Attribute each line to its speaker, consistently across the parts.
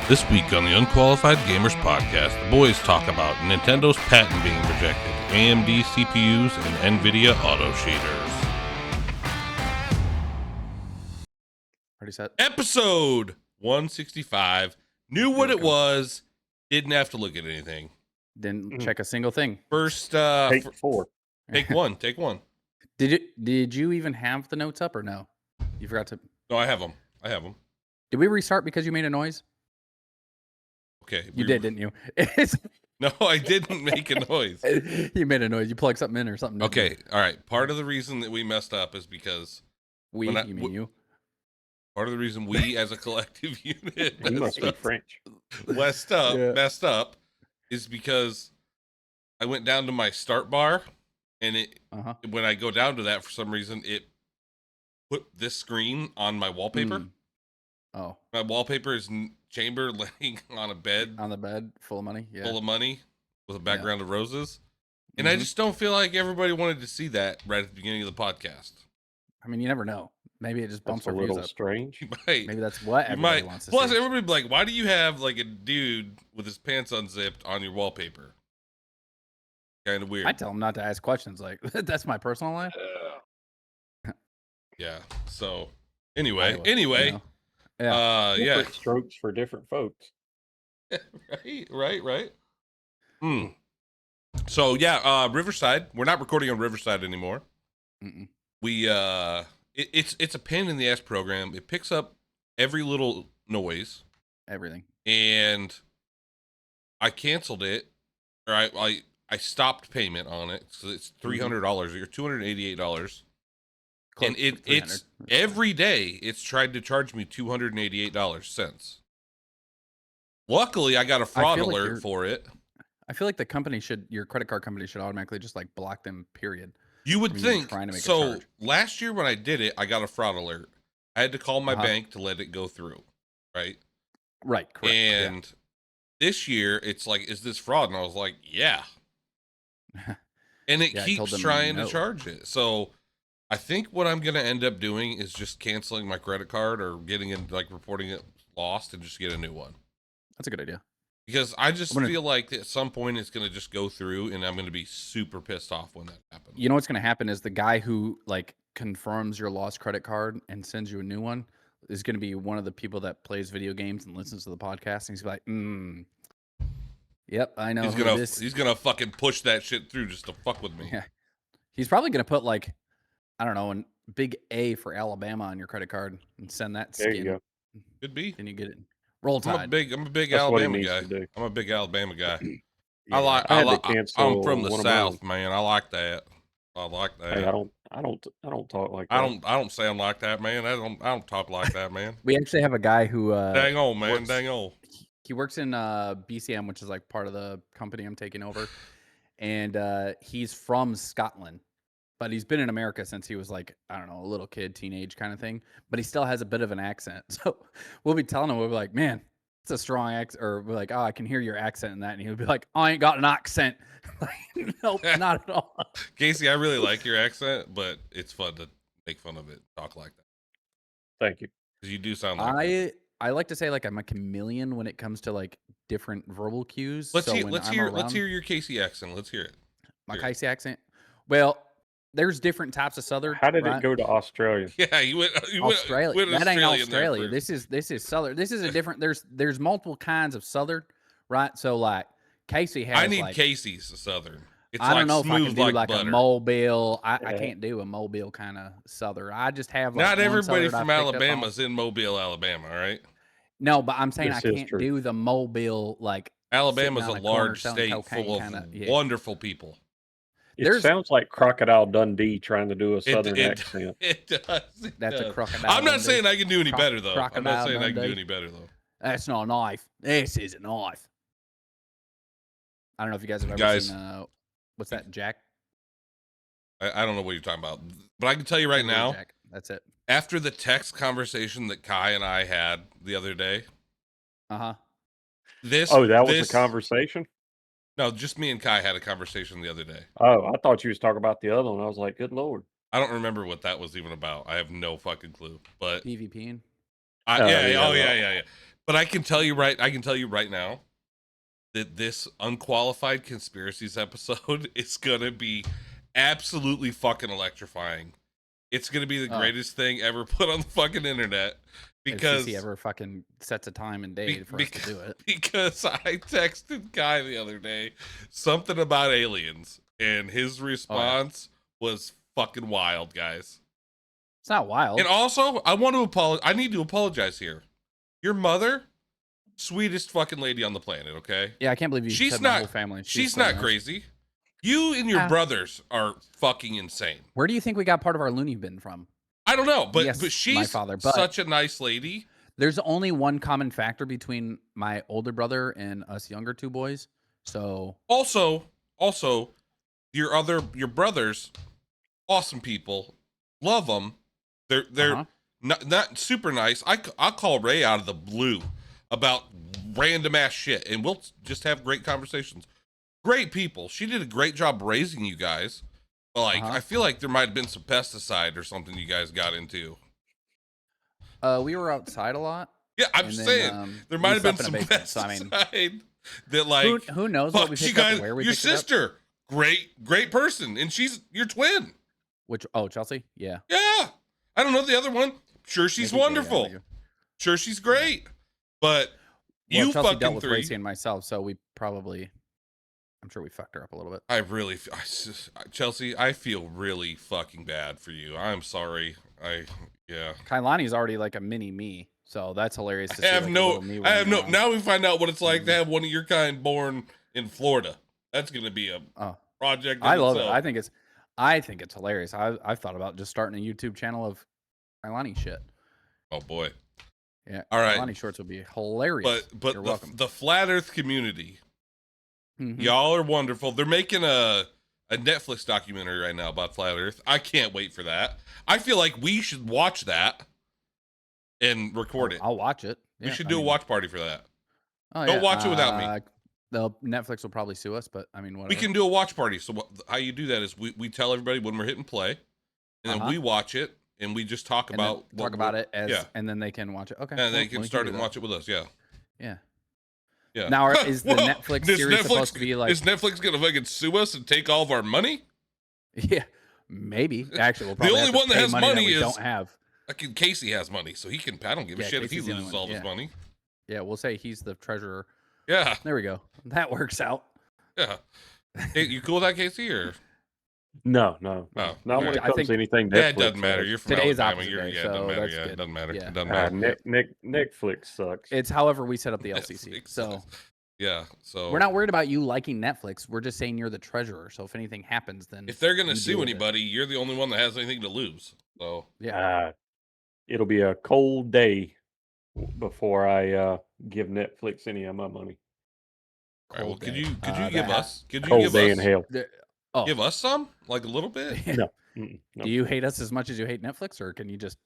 Speaker 1: This week on the Unqualified Gamers podcast, the boys talk about Nintendo's patent being rejected, AMD CPUs, and Nvidia Auto Shaders.
Speaker 2: Already set.
Speaker 1: Episode 165. Knew what it was. Didn't have to look at anything.
Speaker 2: Didn't check a single thing.
Speaker 1: First,
Speaker 3: Take four.
Speaker 1: Take one. Take one.
Speaker 2: Did you even have the notes up or no? You forgot to.
Speaker 1: No, I have them.
Speaker 2: Did we restart because you made a noise?
Speaker 1: Okay.
Speaker 2: You did, didn't you?
Speaker 1: No, I didn't make a noise.
Speaker 2: You made a noise. You plugged something in or something.
Speaker 1: Okay. All right. Part of the reason that we messed up is because
Speaker 2: you mean you?
Speaker 1: Part of the reason we, as a collective unit,
Speaker 3: must be French.
Speaker 1: messed up, is because I went down to my start bar, and when I go down to that, for some reason, it put this screen on my wallpaper.
Speaker 2: Oh,
Speaker 1: my wallpaper is Chamber laying on a bed,
Speaker 2: full of money,
Speaker 1: full of money, with a background of roses, and I just don't feel like everybody wanted to see that right at the beginning of the podcast.
Speaker 2: I mean, you never know. Maybe it just bumps our views up.
Speaker 3: A little strange.
Speaker 1: Maybe
Speaker 2: that's what everybody wants to see.
Speaker 1: Plus, everybody be like, why do you have like a dude with his pants unzipped on your wallpaper? Kind of weird.
Speaker 2: I tell them not to ask questions. Like, that's my personal life.
Speaker 1: Yeah. So, anyway.
Speaker 2: You know.
Speaker 3: Different strokes for different folks.
Speaker 1: Right. So, yeah, Riverside. We're not recording on Riverside anymore. We, it's a pain in the ass program. It picks up every little noise.
Speaker 2: Everything. And
Speaker 1: I canceled it. Or I stopped payment on it. So it's $300 or $288. And it's every day it's tried to charge me $288 since. Luckily, I got a fraud alert for it.
Speaker 2: I feel like your credit card company should automatically just like block them, period.
Speaker 1: You would think. So last year when I did it, I got a fraud alert. I had to call my bank to let it go through. Right?
Speaker 2: Right, correct.
Speaker 1: And this year it's like, is this fraud? And I was like, yeah. And it keeps trying to charge it. So I think what I'm going to end up doing is just canceling my credit card or getting in, like reporting it lost and just get a new one.
Speaker 2: That's a good idea.
Speaker 1: Because I just feel like at some point it's going to just go through and I'm going to be super pissed off when that happens.
Speaker 2: You know what's going to happen is the guy who like confirms your lost credit card and sends you a new one is going to be one of the people that plays video games and listens to the podcast. And he's like, yep, I know.
Speaker 1: He's gonna fucking push that shit through just to fuck with me.
Speaker 2: Yeah. He's probably going to put like, I don't know, a big A for Alabama on your credit card and send that skin.
Speaker 3: There you go.
Speaker 1: Could be.
Speaker 2: Then you get it. Roll Tide.
Speaker 1: I'm a big Alabama guy. I'm a big Alabama guy.
Speaker 3: Yeah,
Speaker 1: I'm from the South, man. I like that.
Speaker 3: Hey, I don't talk like that.
Speaker 1: I don't sound like that, man. I don't talk like that, man.
Speaker 2: We actually have a guy who
Speaker 1: dang on, man. Dang on.
Speaker 2: He works in BCM, which is like part of the company I'm taking over. And he's from Scotland. But he's been in America since he was like, I don't know, a little kid, teenage kind of thing. But he still has a bit of an accent. So we'll be telling him, we'll be like, man, it's a strong accent. Or we're like, oh, I can hear your accent in that. And he'll be like, I ain't got an accent. Nope, not at all.
Speaker 1: Casey, I really like your accent, but it's fun to make fun of it, talk like that.
Speaker 3: Thank you.
Speaker 1: Because you do sound like that.
Speaker 2: I like to say like I'm a chameleon when it comes to like different verbal cues.
Speaker 1: Let's hear your Casey accent. Let's hear it.
Speaker 2: My Casey accent? Well, there's different types of Southern.
Speaker 3: How did it go to Australia?
Speaker 1: Yeah, you went
Speaker 2: Australia. That ain't Australia. This is Southern. This is a different. There's multiple kinds of Southern, right? So like Casey has.
Speaker 1: I need Casey's Southern. It's
Speaker 2: I don't know if I can do like
Speaker 1: butter.
Speaker 2: A Mobile. I can't do a Mobile kind of Southern. I just have. Like
Speaker 1: not everybody from Alabama's in Mobile, Alabama, right?
Speaker 2: No, but I'm saying I can't do the Mobile like.
Speaker 1: Alabama's a large state full of wonderful people.
Speaker 3: It sounds like Crocodile Dundee trying to do a Southern accent.
Speaker 1: It does.
Speaker 2: That's a crocodile.
Speaker 1: I'm not saying I can do any better, though. I'm not saying I can do any better, though.
Speaker 2: That's not a knife. This is a knife. I don't know if you guys have ever seen, what's that, Jack?
Speaker 1: I don't know what you're talking about. But I can tell you right now.
Speaker 2: Jack. That's it.
Speaker 1: After the text conversation that Kai and I had the other day.
Speaker 2: That
Speaker 3: was a conversation?
Speaker 1: No, just me and Kai had a conversation the other day.
Speaker 3: Oh, I thought you was talking about the other one. I was like, good Lord.
Speaker 1: I don't remember what that was even about. I have no fucking clue. But
Speaker 2: PvPing?
Speaker 1: Yeah. But I can tell you right now that this Unqualified Conspiracies episode is gonna be absolutely fucking electrifying. It's gonna be the greatest thing ever put on the fucking internet because
Speaker 2: if CC ever fucking sets a time and date for us to do it.
Speaker 1: Because I texted Kai the other day something about aliens, and his response was fucking wild, guys.
Speaker 2: It's not wild.
Speaker 1: And also, I need to apologize here. Your mother, sweetest fucking lady on the planet, okay?
Speaker 2: Yeah, I can't believe you said my whole family.
Speaker 1: She's
Speaker 2: so
Speaker 1: not
Speaker 2: nice.
Speaker 1: crazy. You and your brothers are fucking insane.
Speaker 2: Where do you think we got part of our loony bin from?
Speaker 1: I don't know, but
Speaker 2: Yes,
Speaker 1: but she's
Speaker 2: my father, but
Speaker 1: such a nice lady.
Speaker 2: There's only one common factor between my older brother and us younger two boys. So
Speaker 1: Also, your brothers, awesome people, love them. They're not super nice. I'll call Ray out of the blue about random ass shit, and we'll just have great conversations. Great people. She did a great job raising you guys. But like, I feel like there might have been some pesticide or something you guys got into.
Speaker 2: We were outside a lot.
Speaker 1: Yeah, I'm saying there might have been some pesticide that like
Speaker 2: who knows what we picked up and where we picked it up.
Speaker 1: Your sister, great person, and she's your twin.
Speaker 2: Which Chelsea? Yeah.
Speaker 1: Yeah. I don't know the other one. Sure, she's wonderful. Sure, she's great. But you
Speaker 2: Chelsea
Speaker 1: fucking
Speaker 2: dealt with
Speaker 1: three.
Speaker 2: Racy and myself, so we probably, I'm sure we fucked her up a little bit.
Speaker 1: Chelsea, I feel really fucking bad for you. I'm sorry.
Speaker 2: Kailani's already like a mini me, so that's hilarious to see.
Speaker 1: I have no. Now we find out what it's like to have one of your kind born in Florida. That's going to be a project.
Speaker 2: I love it. I think it's hilarious. I've thought about just starting a YouTube channel of Kailani shit.
Speaker 1: Oh boy.
Speaker 2: Yeah.
Speaker 1: All right.
Speaker 2: Kailani shorts would be hilarious.
Speaker 1: But the flat Earth community, y'all are wonderful. They're making a Netflix documentary right now about flat Earth. I can't wait for that. I feel like we should watch that and record it.
Speaker 2: I'll watch it.
Speaker 1: We should do a watch party for that.
Speaker 2: Oh,
Speaker 1: Don't watch it without me.
Speaker 2: Netflix will probably sue us, but I mean, whatever.
Speaker 1: We can do a watch party. So how you do that is we tell everybody when we're hitting play, and then we watch it, and we just talk about
Speaker 2: it and then they can watch it. Okay,
Speaker 1: and they can start and watch it with us. Yeah.
Speaker 2: Now, is the Netflix series supposed to be like?
Speaker 1: Is Netflix gonna fucking sue us and take all of our money?
Speaker 2: Yeah, maybe. Actually, we'll
Speaker 1: the only one that has money is
Speaker 2: don't have.
Speaker 1: Like Casey has money, so he can. I don't give a shit if he loses all his money.
Speaker 2: Yeah, we'll say he's the treasurer.
Speaker 1: Yeah.
Speaker 2: There we go. That works out.
Speaker 1: Yeah. Hey, you cool with that, Casey, or?
Speaker 3: No.
Speaker 1: Oh,
Speaker 3: not when it comes to anything Netflix.
Speaker 1: It doesn't matter. You're from
Speaker 2: today's
Speaker 1: Alabama.
Speaker 2: opposite day,
Speaker 1: It
Speaker 2: so
Speaker 1: doesn't matter.
Speaker 2: that's
Speaker 1: Yeah,
Speaker 2: good.
Speaker 1: it doesn't matter.
Speaker 2: Yeah.
Speaker 1: It doesn't matter.
Speaker 3: Netflix sucks.
Speaker 2: It's however we set up the LCC. So
Speaker 1: yeah. So
Speaker 2: we're not worried about you liking Netflix. We're just saying you're the treasurer. So if anything happens, then
Speaker 1: if they're gonna sue anybody, you're the only one that has anything to lose. So
Speaker 2: yeah.
Speaker 3: It'll be a cold day before I give Netflix any of my money.
Speaker 1: All right, well, could you give us? Could you
Speaker 3: cold
Speaker 1: give
Speaker 3: day
Speaker 1: us?
Speaker 3: in hell.
Speaker 1: Give us some, like a little bit.
Speaker 3: No.
Speaker 2: Do you hate us as much as you hate Netflix, or can you just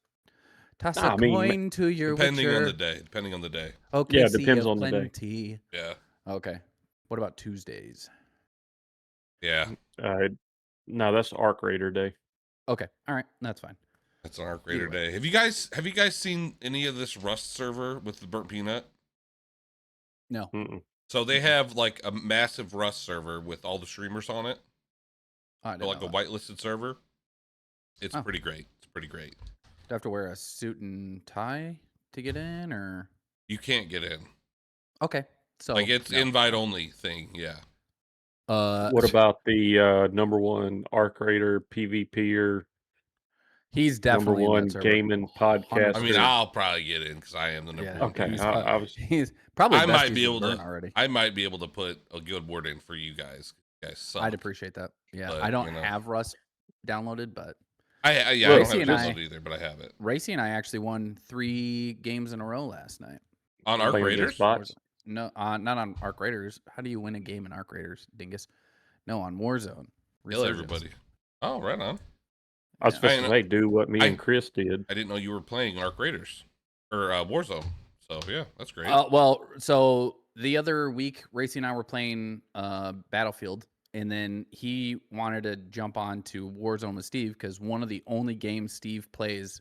Speaker 2: toss a coin to your
Speaker 1: depending on the day? Depending on the day.
Speaker 2: Okay.
Speaker 3: Yeah, depends on the day.
Speaker 1: Yeah.
Speaker 2: Okay. What about Tuesdays?
Speaker 1: Yeah.
Speaker 3: No, that's Arc Raider Day.
Speaker 2: Okay. All right. That's fine.
Speaker 1: That's an Arc Raider Day. Have you guys seen any of this Rust server with the burnt peanut?
Speaker 2: No.
Speaker 1: So they have like a massive Rust server with all the streamers on it. Like a whitelisted server. It's pretty great. It's pretty great.
Speaker 2: Do I have to wear a suit and tie to get in, or
Speaker 1: you can't get in?
Speaker 2: Okay. So
Speaker 1: like it's invite only thing. Yeah.
Speaker 3: What about the #1 Arc Raider PvPer?
Speaker 2: He's definitely
Speaker 3: #1 gaming podcast.
Speaker 1: I mean, I'll probably get in because I am the #1.
Speaker 3: Okay,
Speaker 2: he's probably.
Speaker 1: I might be able to
Speaker 2: already.
Speaker 1: I might be able to put a good word in for you guys. You guys suck.
Speaker 2: I'd appreciate that. Yeah,
Speaker 1: but,
Speaker 2: I don't have Rust downloaded, but
Speaker 1: I don't have it downloaded either, but I have it.
Speaker 2: Racy and I actually won 3 games in a row last night
Speaker 1: on Arc Raiders.
Speaker 2: No, not on Arc Raiders. How do you win a game in Arc Raiders, dingus? No, on Warzone.
Speaker 1: Kill everybody. Oh, right on.
Speaker 3: I was supposed to say, do what me and Chris did.
Speaker 1: I didn't know you were playing Arc Raiders or Warzone. So yeah, that's great.
Speaker 2: Well, so the other week, Racy and I were playing Battlefield, and then he wanted to jump on to Warzone with Steve because one of the only games Steve plays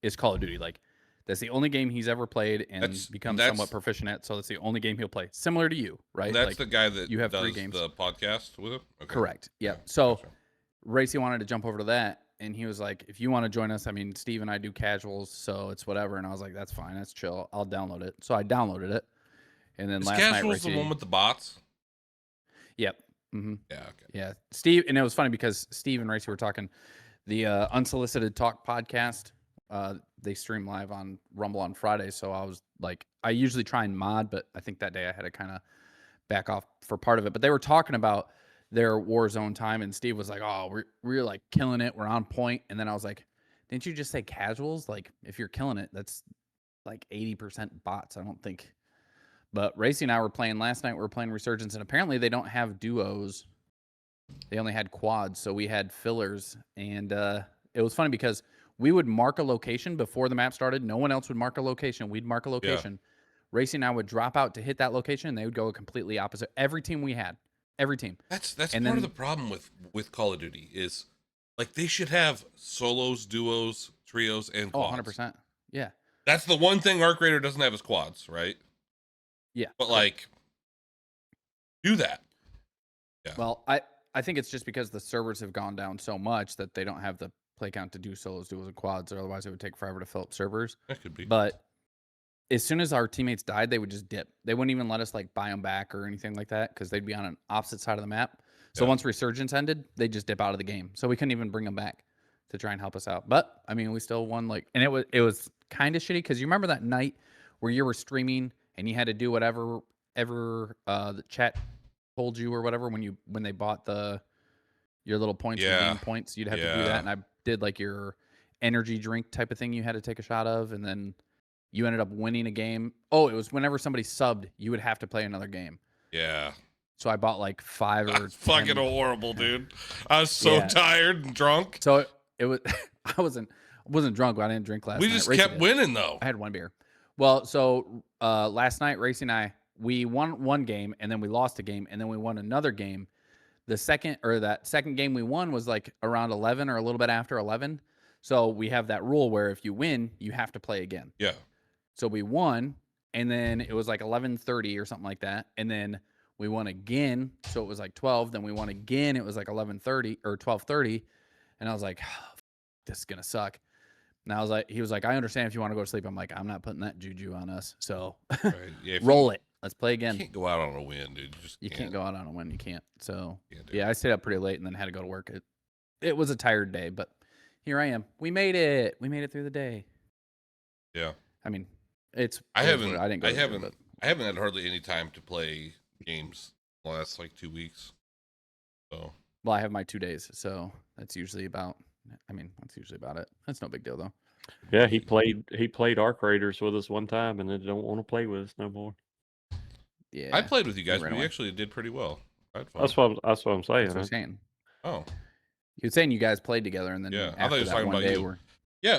Speaker 2: is Call of Duty. Like That's the only game he's ever played and become somewhat proficient at. So that's the only game he'll play. Similar to you, right?
Speaker 1: That's like the guy that
Speaker 2: you have
Speaker 1: does
Speaker 2: 3 games.
Speaker 1: the podcast with him? Okay.
Speaker 2: Correct. Yep. Yeah. So Racy wanted to jump over to that. And he was like, if you want to join us, I mean, Steve and I do casuals, so it's whatever. And I was like, that's fine. That's chill. I'll download it. So I downloaded it. And then last night,
Speaker 1: casuals the one with the bots?
Speaker 2: Yep. Mm-hmm.
Speaker 1: Yeah. Okay.
Speaker 2: Yeah. Steve, and it was funny because Steve and Racy were talking the Unsolicited Talk podcast. They stream live on Rumble on Friday. So I was like, I usually try and mod, but I think that day I had to kind of back off for part of it. But they were talking about their Warzone time, and Steve was like, oh, we're like killing it, we're on point. And then I was like, didn't you just say casuals? Like, if you're killing it, that's like 80% bots, I don't think. But Racy and I were playing last night. We were playing Resurgence, and apparently they don't have duos, they only had quads. So we had fillers, and it was funny because we would mark a location before the map started. No one else would mark a location. We'd mark a location. Racy and I would drop out to hit that location, and they would go completely opposite. Every team we had. Every team.
Speaker 1: That's part of the problem with Call of Duty is, like, they should have solos, duos, trios, and quads.
Speaker 2: 100%. Yeah.
Speaker 1: That's the one thing Arc Raider doesn't have is quads, right?
Speaker 2: Yeah.
Speaker 1: But, like, do that.
Speaker 2: Yeah. Well, I think it's just because the servers have gone down so much that they don't have the play count to do solos, duos, and quads, or otherwise it would take forever to fill up servers.
Speaker 1: That could be.
Speaker 2: But as soon as our teammates died, they would just dip. They wouldn't even let us like buy them back or anything like that because they'd be on an opposite side of the map. So once Resurgence ended, they just dip out of the game. So we couldn't even bring them back to try and help us out. But I mean, we still won. Like, and it was kind of shitty because you remember that night where you were streaming and you had to do whatever the chat told you or whatever when they bought your little points, game points, you'd have to do that. And I did like your energy drink type of thing you had to take a shot of, and then you ended up winning a game. Oh, it was whenever somebody subbed, you would have to play another game.
Speaker 1: Yeah.
Speaker 2: So I bought like 5 or 10.
Speaker 1: Fucking horrible, dude. I was so tired and drunk.
Speaker 2: So it was I wasn't drunk, but I didn't drink last night.
Speaker 1: We just kept winning though.
Speaker 2: I had 1 beer. Well, so last night, Racy and I, we won 1 game, and then we lost a game, and then we won another game. That second game we won was like around 11 or a little bit after 11. So we have that rule where if you win, you have to play again.
Speaker 1: Yeah.
Speaker 2: So we won, and then it was like 11:30 or something like that, and then we won again. So it was like 12. Then we won again. It was like 11:30 or 12:30, and I was like, oh, "This is gonna suck." And I was like, he was like, "I understand if you want to go to sleep." I'm like, "I'm not putting that juju on us." So roll it. Let's play again.
Speaker 1: You can't go out on a win, dude.
Speaker 2: You can't go out on a win. You can't. So I stayed up pretty late and then had to go to work. It was a tired day, but here I am. We made it. We made it through the day.
Speaker 1: Yeah.
Speaker 2: I mean,
Speaker 1: I haven't had hardly any time to play games the last like 2 weeks. So.
Speaker 2: Well, I have my 2 days, so that's usually about it. That's no big deal though.
Speaker 3: Yeah, he played Arc Raiders with us one time and then don't want to play with us no more.
Speaker 2: Yeah.
Speaker 1: I played with you guys, but we actually did pretty well.
Speaker 3: That's what I'm saying.
Speaker 2: That's what I'm saying.
Speaker 1: Oh.
Speaker 2: He was saying you guys played together, and then
Speaker 1: I thought he was talking about you.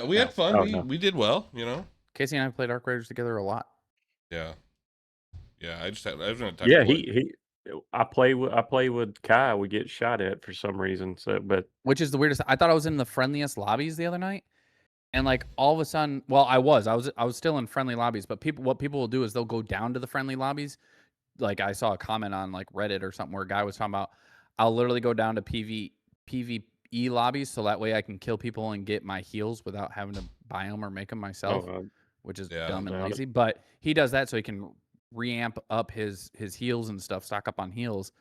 Speaker 1: We had fun. We did well, you know.
Speaker 2: Casey and I played Arc Raiders together a lot.
Speaker 1: Yeah. I haven't had time.
Speaker 3: I play with Kai. We get shot at for some reason. So, but
Speaker 2: which is the weirdest. I thought I was in the friendliest lobbies the other night, and like all of a sudden, well, I was still in friendly lobbies. But what people will do is they'll go down to the friendly lobbies. Like I saw a comment on like Reddit or something where a guy was talking about, I'll literally go down to PvE lobbies so that way I can kill people and get my heals without having to buy them or make them myself, which is dumb and lazy. But he does that so he can reamp up his heals and stuff, stock up on heals.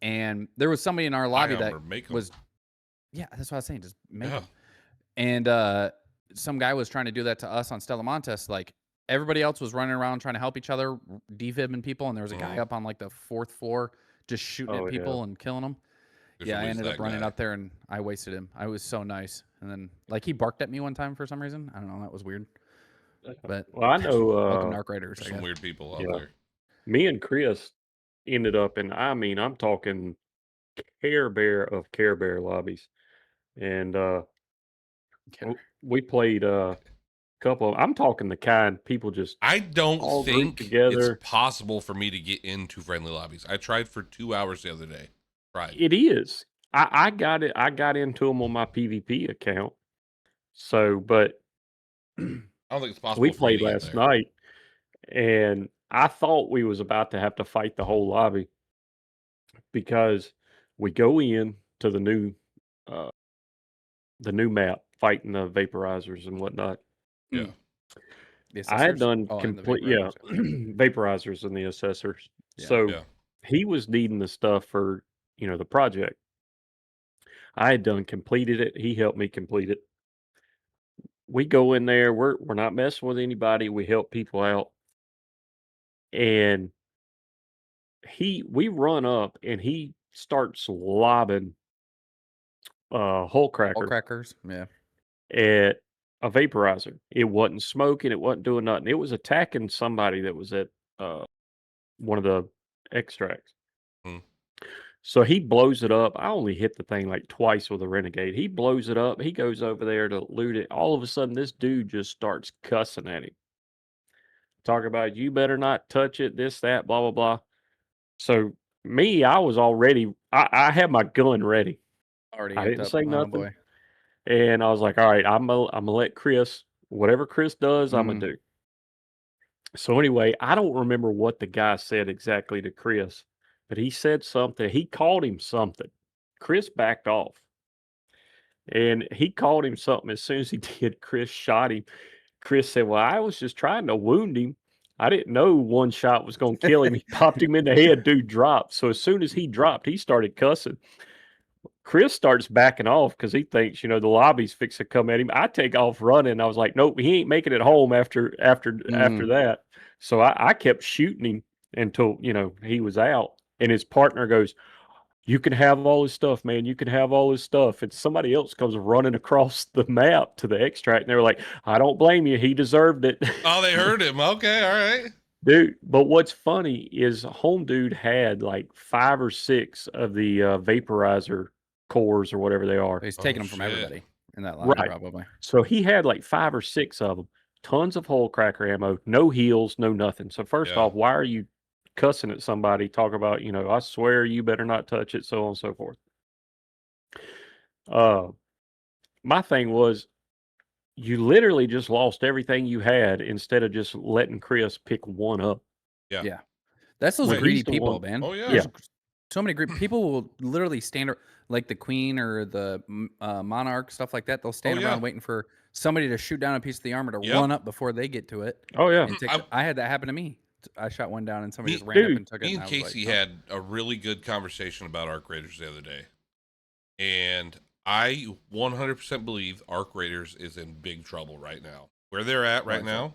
Speaker 2: And there was somebody in our lobby that was, that's what I was saying, just make them. And some guy was trying to do that to us on Stella Montes. Like everybody else was running around trying to help each other, defibbing people, and there was a guy up on like the 4th floor just shooting at people and killing them. I ended up running up there and I wasted him. I was so nice. And then like he barked at me one time for some reason. I don't know. That was weird. But
Speaker 3: I know
Speaker 2: welcome to Arc Raiders.
Speaker 1: Some weird people out there.
Speaker 3: Me and Chris ended up in, I'm talking Care Bear lobbies. And we played a couple of, I'm talking the kind people just
Speaker 1: I don't think it's possible for me to get into friendly lobbies. I tried for 2 hours the other day. Right.
Speaker 3: It is. I got into them on my PvP account. So, but
Speaker 1: I don't think it's possible
Speaker 3: We
Speaker 1: for you
Speaker 3: played
Speaker 1: to get
Speaker 3: last
Speaker 1: there.
Speaker 3: night, and I thought we was about to have to fight the whole lobby because we go in to uh, the new map, fighting the vaporizers and whatnot.
Speaker 1: Yeah.
Speaker 2: The
Speaker 3: I had
Speaker 2: assessors?
Speaker 3: done
Speaker 2: Oh, and the
Speaker 3: complete, yeah,
Speaker 2: vaporizers.
Speaker 3: vaporizers and the assessors.
Speaker 2: Yeah.
Speaker 3: So
Speaker 1: Yeah.
Speaker 3: he was needing the stuff for, the project. I had done completed it. He helped me complete it. We go in there. We're not messing with anybody. We help people out, and we run up, and he starts lobbing Hull
Speaker 2: All
Speaker 3: cracker
Speaker 2: crackers. Yeah.
Speaker 3: at a vaporizer. It wasn't smoking. It wasn't doing nothing. It was attacking somebody that was at one of the extracts.
Speaker 1: Hmm.
Speaker 3: So he blows it up. I only hit the thing like twice with a Renegade. He blows it up. He goes over there to loot it. All of a sudden, this dude just starts cussing at him. Talk about, you better not touch it, this, that, blah, blah, blah. So me, I was already, I had my gun ready.
Speaker 2: Already
Speaker 3: I
Speaker 2: amped
Speaker 3: didn't
Speaker 2: up.
Speaker 3: say
Speaker 2: Oh
Speaker 3: nothing.
Speaker 2: boy.
Speaker 3: And I was like, all right, I'm gonna let Chris, whatever Chris does, I'm gonna
Speaker 2: Mm.
Speaker 3: do. So anyway, I don't remember what the guy said exactly to Chris, but he said something. He called him something. Chris backed off. And he called him something. As soon as he did, Chris shot him. Chris said, well, I was just trying to wound him. I didn't know one shot was going to kill him. He popped him in the head. Dude dropped. So as soon as he dropped, he started cussing. Chris starts backing off because he thinks, the lobby's fixing to come at him. I take off running. I was like, nope, he ain't making it home after that. So I kept shooting him until, he was out. And his partner goes, you can have all his stuff, man. You can have all his stuff. And somebody else comes running across the map to the extract. And they were like, I don't blame you. He deserved it.
Speaker 1: Oh, they heard him. Okay. All right.
Speaker 3: Dude, but what's funny is Home Dude had like 5 or 6 of the vaporizer cores or whatever they are.
Speaker 2: He's
Speaker 1: Oh,
Speaker 2: taking them from
Speaker 1: shit.
Speaker 2: everybody in that line,
Speaker 3: Right.
Speaker 2: probably.
Speaker 3: So he had like 5 or 6 of them. Tons of hole cracker ammo, no heals, no nothing. So first
Speaker 1: Yeah.
Speaker 3: off, why are you cussing at somebody? Talk about, I swear you better not touch it, so on and so forth. My thing was, you literally just lost everything you had instead of just letting Chris pick one up.
Speaker 1: Yeah.
Speaker 2: Yeah. That's those
Speaker 3: When
Speaker 2: greedy
Speaker 3: he's the
Speaker 2: people,
Speaker 3: one-
Speaker 2: man.
Speaker 1: Oh, yeah.
Speaker 2: There's so many great people will literally stand like the queen or the monarch, stuff like that. They'll stand
Speaker 1: yeah.
Speaker 2: around waiting for somebody to shoot down a piece of the armor to
Speaker 1: Yep.
Speaker 2: run up before they get to it.
Speaker 3: Oh yeah.
Speaker 2: And I had that happen to me. I shot one down and somebody
Speaker 1: Me-
Speaker 2: just ran up
Speaker 3: dude,
Speaker 2: and took it.
Speaker 1: Me
Speaker 2: And
Speaker 1: and
Speaker 2: I was
Speaker 1: Casey
Speaker 2: like, "Oh."
Speaker 1: had a really good conversation about Arc Raiders the other day. And I 100% believe Arc Raiders is in big trouble right now. Where they're at right
Speaker 2: Why so?
Speaker 1: now,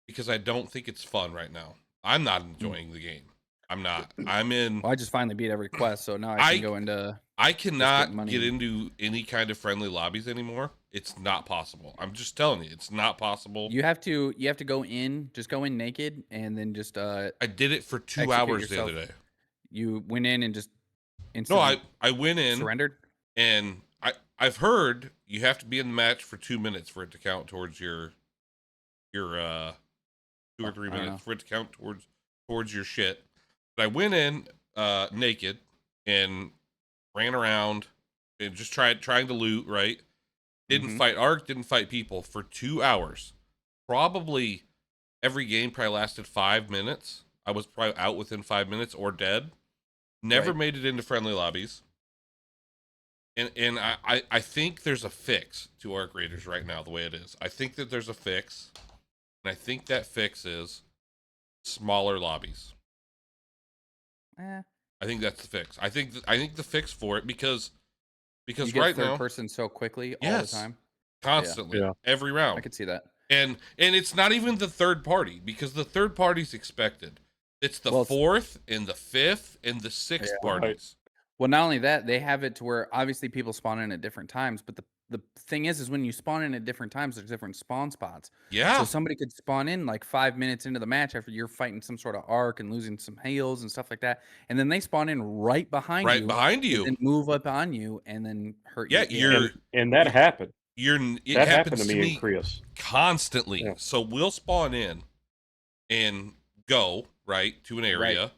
Speaker 1: because I don't think it's fun right now. I'm not enjoying the game. I'm not. I'm in.
Speaker 2: Well, I just finally beat every quest, so now I can go into.
Speaker 1: I cannot
Speaker 2: money.
Speaker 1: get into any kind of friendly lobbies anymore. It's not possible. I'm just telling you, it's not possible.
Speaker 2: You have to go in, just go in naked, and then just.
Speaker 1: I did it for 2
Speaker 2: execute
Speaker 1: hours
Speaker 2: yourself.
Speaker 1: the other day.
Speaker 2: You went in and just
Speaker 1: No,
Speaker 2: instantly
Speaker 1: I went in
Speaker 2: surrendered.
Speaker 1: and I've heard you have to be in the match for 2 minutes for it to count towards your 2 or 3 minutes for it to count towards your shit. But I went in naked and ran around and just trying to loot, right? Didn't fight Arc, didn't fight people for 2 hours. Probably every game probably lasted 5 minutes. I was probably out within 5 minutes or dead. Never made it into friendly lobbies. And I think there's a fix to Arc Raiders right now, the way it is. I think that there's a fix. And I think that fix is smaller lobbies. I think that's the fix. I think the fix for it because
Speaker 2: you get
Speaker 1: right
Speaker 2: third
Speaker 1: now
Speaker 2: person so quickly all the time.
Speaker 1: constantly,
Speaker 3: Yeah.
Speaker 1: every round.
Speaker 2: I could see that.
Speaker 1: And it's not even the third party because the third party's expected. It's the fourth and the fifth and the sixth parties.
Speaker 2: Well, not only that, they have it to where obviously people spawn in at different times, but the thing is when you spawn in at different times, there's different spawn spots.
Speaker 1: Yeah.
Speaker 2: So somebody could spawn in like 5 minutes into the match after you're fighting some sort of arc and losing some hails and stuff like that, and then they spawn in right behind you, and move up on you and then hurt you.
Speaker 1: Yeah,
Speaker 3: and that happened.
Speaker 1: It
Speaker 3: that
Speaker 1: happens
Speaker 3: happened to me and Chris
Speaker 1: constantly.
Speaker 3: Yeah.
Speaker 1: So we'll spawn in and go right to an area,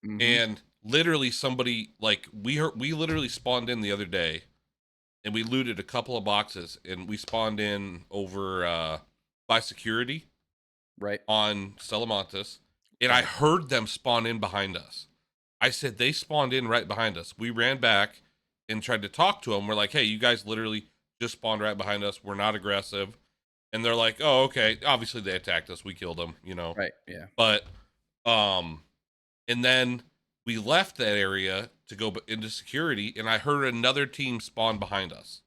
Speaker 1: and literally somebody like we literally spawned in the other day, and we looted a couple of boxes, and we spawned in over by security
Speaker 2: Right.
Speaker 1: on Stelamontis, and I heard them spawn in behind us. I said, they spawned in right behind us. We ran back and tried to talk to them. We're like, hey, you guys literally just spawned right behind us. We're not aggressive. And they're like, oh, okay. Obviously, they attacked us. We killed them, you know.
Speaker 2: Right. Yeah.
Speaker 1: But, and then we left that area to go into security, and I heard another team spawn behind us.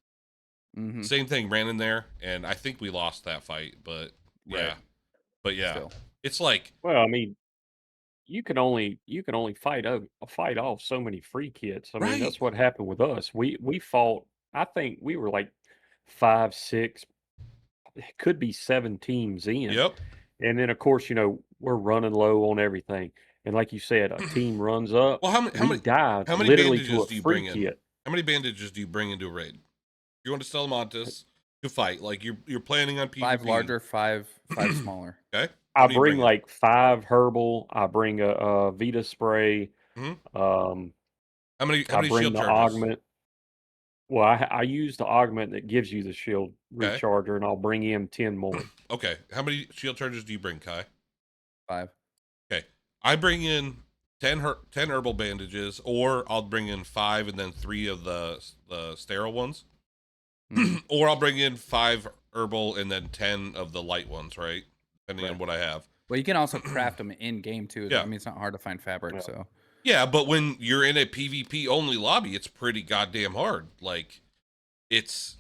Speaker 2: Mm-hmm.
Speaker 1: Same thing, ran in there, and I think we lost that fight. But yeah,
Speaker 2: Right.
Speaker 1: but yeah,
Speaker 2: Still.
Speaker 1: it's like,
Speaker 3: Well, I mean, you can only fight off so many free kits. I mean,
Speaker 1: right.
Speaker 3: that's what happened with us. We fought. I think we were like 5, 6, it could be 7 teams in.
Speaker 1: Yep.
Speaker 3: And then, of course, we're running low on everything. And like you said, a team runs up.
Speaker 1: Well, how
Speaker 3: We dive
Speaker 1: many
Speaker 3: literally to a
Speaker 1: bandages do you
Speaker 3: free
Speaker 1: bring in?
Speaker 3: kit.
Speaker 1: How many bandages do you bring into a raid? You're going to Stelamontis to fight. Like you're planning on PvP.
Speaker 2: 5 larger, 5 smaller.
Speaker 1: Okay.
Speaker 3: I bring like 5 herbal. I bring a Vita spray.
Speaker 1: Mhm.
Speaker 3: How
Speaker 1: many
Speaker 3: I bring
Speaker 1: shield
Speaker 3: the
Speaker 1: charges?
Speaker 3: augment. Well, I use the augment that gives you the shield
Speaker 1: Okay.
Speaker 3: recharger, and I'll bring in 10 more.
Speaker 1: Okay. How many shield charges do you bring, Kai?
Speaker 2: 5.
Speaker 1: Okay. I bring in 10 herbal bandages, or I'll bring in 5 and then 3 of the sterile ones. Or I'll bring in 5 herbal and then 10 of the light ones, right? Depending on what I have.
Speaker 2: Well, you can also craft them in game too.
Speaker 1: Yeah.
Speaker 2: I mean, it's not hard to find fabric, so.
Speaker 1: Yeah, but when you're in a PvP only lobby, it's pretty goddamn hard. Like, it's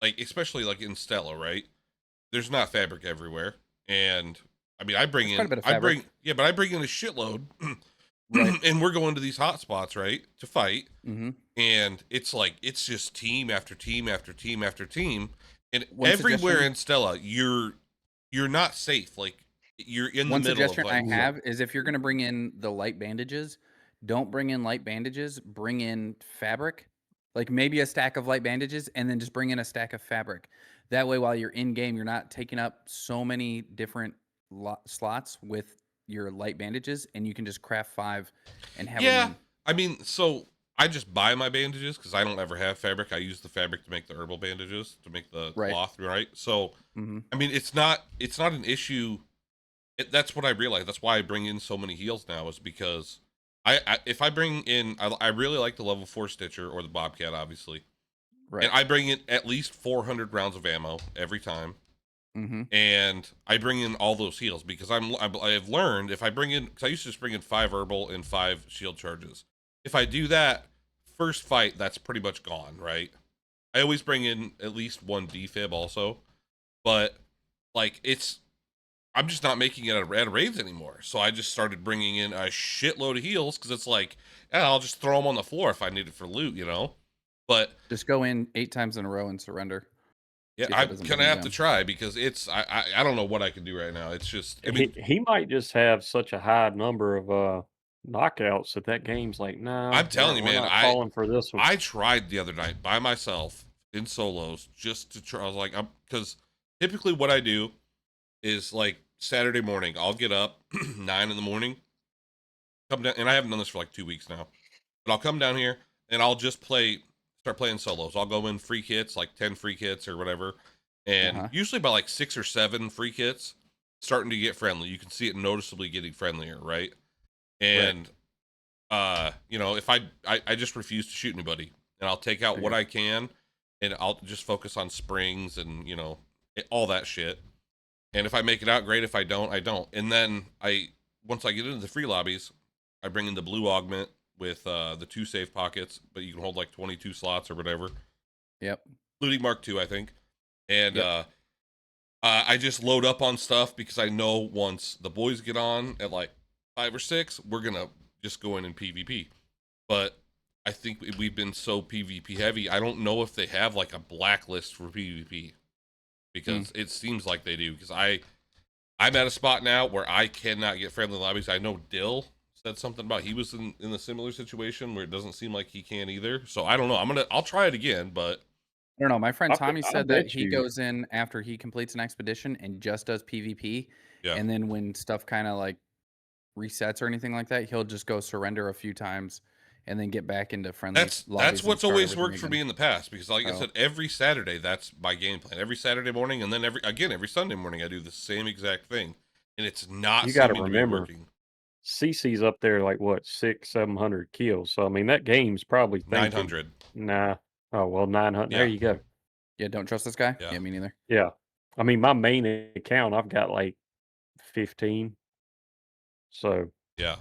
Speaker 1: like, especially like in Stella, right? There's not fabric everywhere, and I mean, I bring in a shitload,
Speaker 2: Right.
Speaker 1: and we're going to these hot spots, right, to fight,
Speaker 2: Mm-hmm.
Speaker 1: and it's like it's just team after team after team after team, and
Speaker 2: One
Speaker 1: everywhere
Speaker 2: suggestion-
Speaker 1: in Stella, you're not safe. Like you're in the
Speaker 2: One
Speaker 1: middle of
Speaker 2: suggestion
Speaker 1: like,
Speaker 2: I have is if you're going to bring in the light bandages, don't bring in light bandages. Bring in fabric, like maybe a stack of light bandages, and then just bring in a stack of fabric. That way, while you're in game, you're not taking up so many different slots with your light bandages, and you can just craft 5 and have them in.
Speaker 1: I mean, so I just buy my bandages because I don't ever have fabric. I use the fabric to make the herbal bandages, to make the cloth, right? So, I mean, it's not an issue. That's what I realized. That's why I bring in so many heals now, is because if I bring in, I really like the level 4 Stitcher or the Bobcat, obviously.
Speaker 2: Right.
Speaker 1: And I bring in at least 400 rounds of ammo every time. And I bring in all those heals because I've learned if I bring in, because I used to just bring in 5 herbal and 5 shield charges. If I do that first fight, that's pretty much gone, right? I always bring in at least 1 defib also, but like I'm just not making it at raids anymore. So I just started bringing in a shitload of heals because it's like, yeah, I'll just throw them on the floor if I need it for loot, you know? But
Speaker 2: just go in 8 times in a row and surrender.
Speaker 1: Yeah, I'm gonna have to try because it's I don't know what I can do right now. It's just, I mean,
Speaker 3: he might just have such a high number of knockouts that game's like, nah.
Speaker 1: I'm telling you,
Speaker 3: we're
Speaker 1: man,
Speaker 3: not falling for this one.
Speaker 1: I tried the other night by myself in solos just to try. I was like, because typically what I do is like Saturday morning, I'll get up 9 in the morning, come down, and I haven't done this for like 2 weeks now, but I'll come down here and I'll just start playing solos. I'll go in free kits, like 10 free kits or whatever. And usually by like 6 or 7 free kits, starting to get friendly. You can see it noticeably getting friendlier, right? And, you know, if I just refuse to shoot anybody, and I'll take out what I can, and I'll just focus on springs and, you know, all that shit. And if I make it out, great. If I don't, I don't. And then once I get into the free lobbies, I bring in the blue augment with the 2 safe pockets, but you can hold like 22 slots or whatever.
Speaker 2: Yep.
Speaker 1: Including Mark II, I think. And I just load up on stuff because I know once the boys get on at like 5 or 6, we're going to just go in and PvP. But I think we've been so PvP heavy, I don't know if they have like a blacklist for PvP. Because it seems like they do. Because I'm at a spot now where I cannot get friendly lobbies. I know Dill said something about he was in a similar situation where it doesn't seem like he can either. So I don't know. I'll try it again, but
Speaker 2: I don't know. My friend Tommy said that he
Speaker 3: you.
Speaker 2: goes in after he completes an expedition and just does PvP.
Speaker 1: Yeah.
Speaker 2: And then when stuff kind of like resets or anything like that, he'll just go surrender a few times and then get back into friendly
Speaker 1: That's
Speaker 2: lobbies and
Speaker 1: what's
Speaker 2: start
Speaker 1: always
Speaker 2: everything
Speaker 1: worked for
Speaker 2: again.
Speaker 1: me in the past, because like I
Speaker 2: Oh.
Speaker 1: said, every Saturday that's my game plan. Every Saturday morning, and then every Sunday morning I do the same exact thing, and it's not
Speaker 3: You got to
Speaker 1: seeming to be
Speaker 3: remember,
Speaker 1: working.
Speaker 3: CC's up there like what 600-700 kills. So I mean that game's probably thinking
Speaker 1: 900.
Speaker 3: nah. Oh well, 900. There
Speaker 1: Yeah.
Speaker 3: you go.
Speaker 2: Yeah, don't trust this guy.
Speaker 1: Yeah.
Speaker 2: Yeah, me neither.
Speaker 3: Yeah. I mean my main account I've got like 15. So
Speaker 1: Yeah.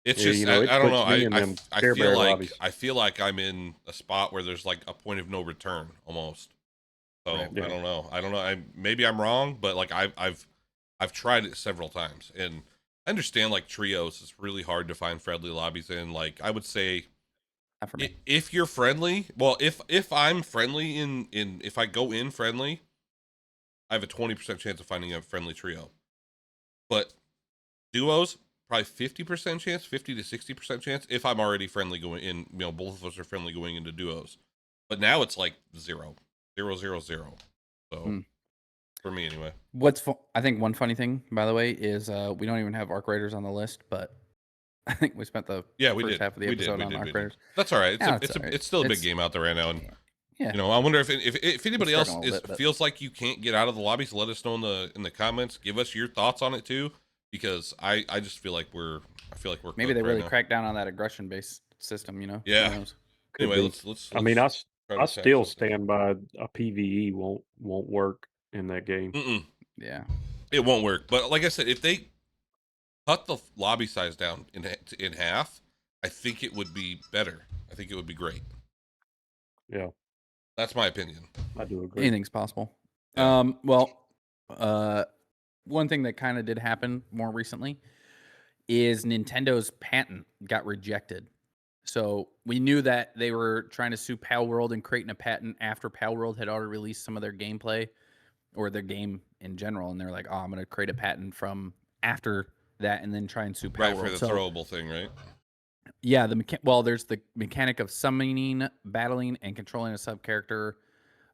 Speaker 1: It's
Speaker 3: yeah,
Speaker 1: just
Speaker 3: it
Speaker 1: I don't know.
Speaker 3: puts me in them
Speaker 1: I
Speaker 3: Care
Speaker 1: feel
Speaker 3: Bear
Speaker 1: like
Speaker 3: lobbies.
Speaker 1: I'm in a spot where there's like a point of no return almost. So
Speaker 2: Right.
Speaker 3: Yeah.
Speaker 1: I don't know. Maybe I'm wrong, but like I've tried it several times, and I understand like trios is really hard to find friendly lobbies in. Like I would say,
Speaker 2: Not for me.
Speaker 1: if you're friendly, well, if I'm friendly in if I go in friendly, I have a 20% chance of finding a friendly trio. But duos, probably 50% chance, 50 to 60% chance if I'm already friendly going in. Both of us are friendly going into duos. But now it's like 0, 0, 0, 0. So for me anyway.
Speaker 2: I think one funny thing, by the way, is we don't even have Arc Raiders on the list, but I think we spent the first half of the episode on Arc Raiders.
Speaker 1: That's all right.
Speaker 2: Yeah,
Speaker 1: It's still a big game out there right now, and
Speaker 2: yeah.
Speaker 1: I wonder if anybody else
Speaker 2: struggling a little bit,
Speaker 1: feels like you can't get out of the lobbies. Let us know in the comments. Give us your thoughts on it too, because I just feel like we're
Speaker 2: maybe they
Speaker 1: cooked
Speaker 2: really
Speaker 1: right now.
Speaker 2: cracked down on that aggression based system.
Speaker 1: Yeah.
Speaker 2: Who knows?
Speaker 1: Anyway,
Speaker 3: be.
Speaker 1: let's
Speaker 3: I mean, I
Speaker 1: try to
Speaker 3: still
Speaker 1: tackle something.
Speaker 3: stand by a PVE won't work in that game.
Speaker 2: Yeah.
Speaker 1: It won't work. But like I said, if they cut the lobby size down in half, I think it would be better. I think it would be great.
Speaker 3: Yeah,
Speaker 1: That's my opinion.
Speaker 3: I do agree.
Speaker 2: Anything's possible.
Speaker 1: Yeah.
Speaker 2: One thing that kind of did happen more recently is Nintendo's patent got rejected. So we knew that they were trying to sue Palworld and creating a patent after Palworld had already released some of their gameplay or their game in general, and they're like, "Oh, I'm going to create a patent from after that and then try and sue Palworld."
Speaker 1: Right, for the throwable thing, right?
Speaker 2: Yeah, there's the mechanic of summoning, battling, and controlling a sub character.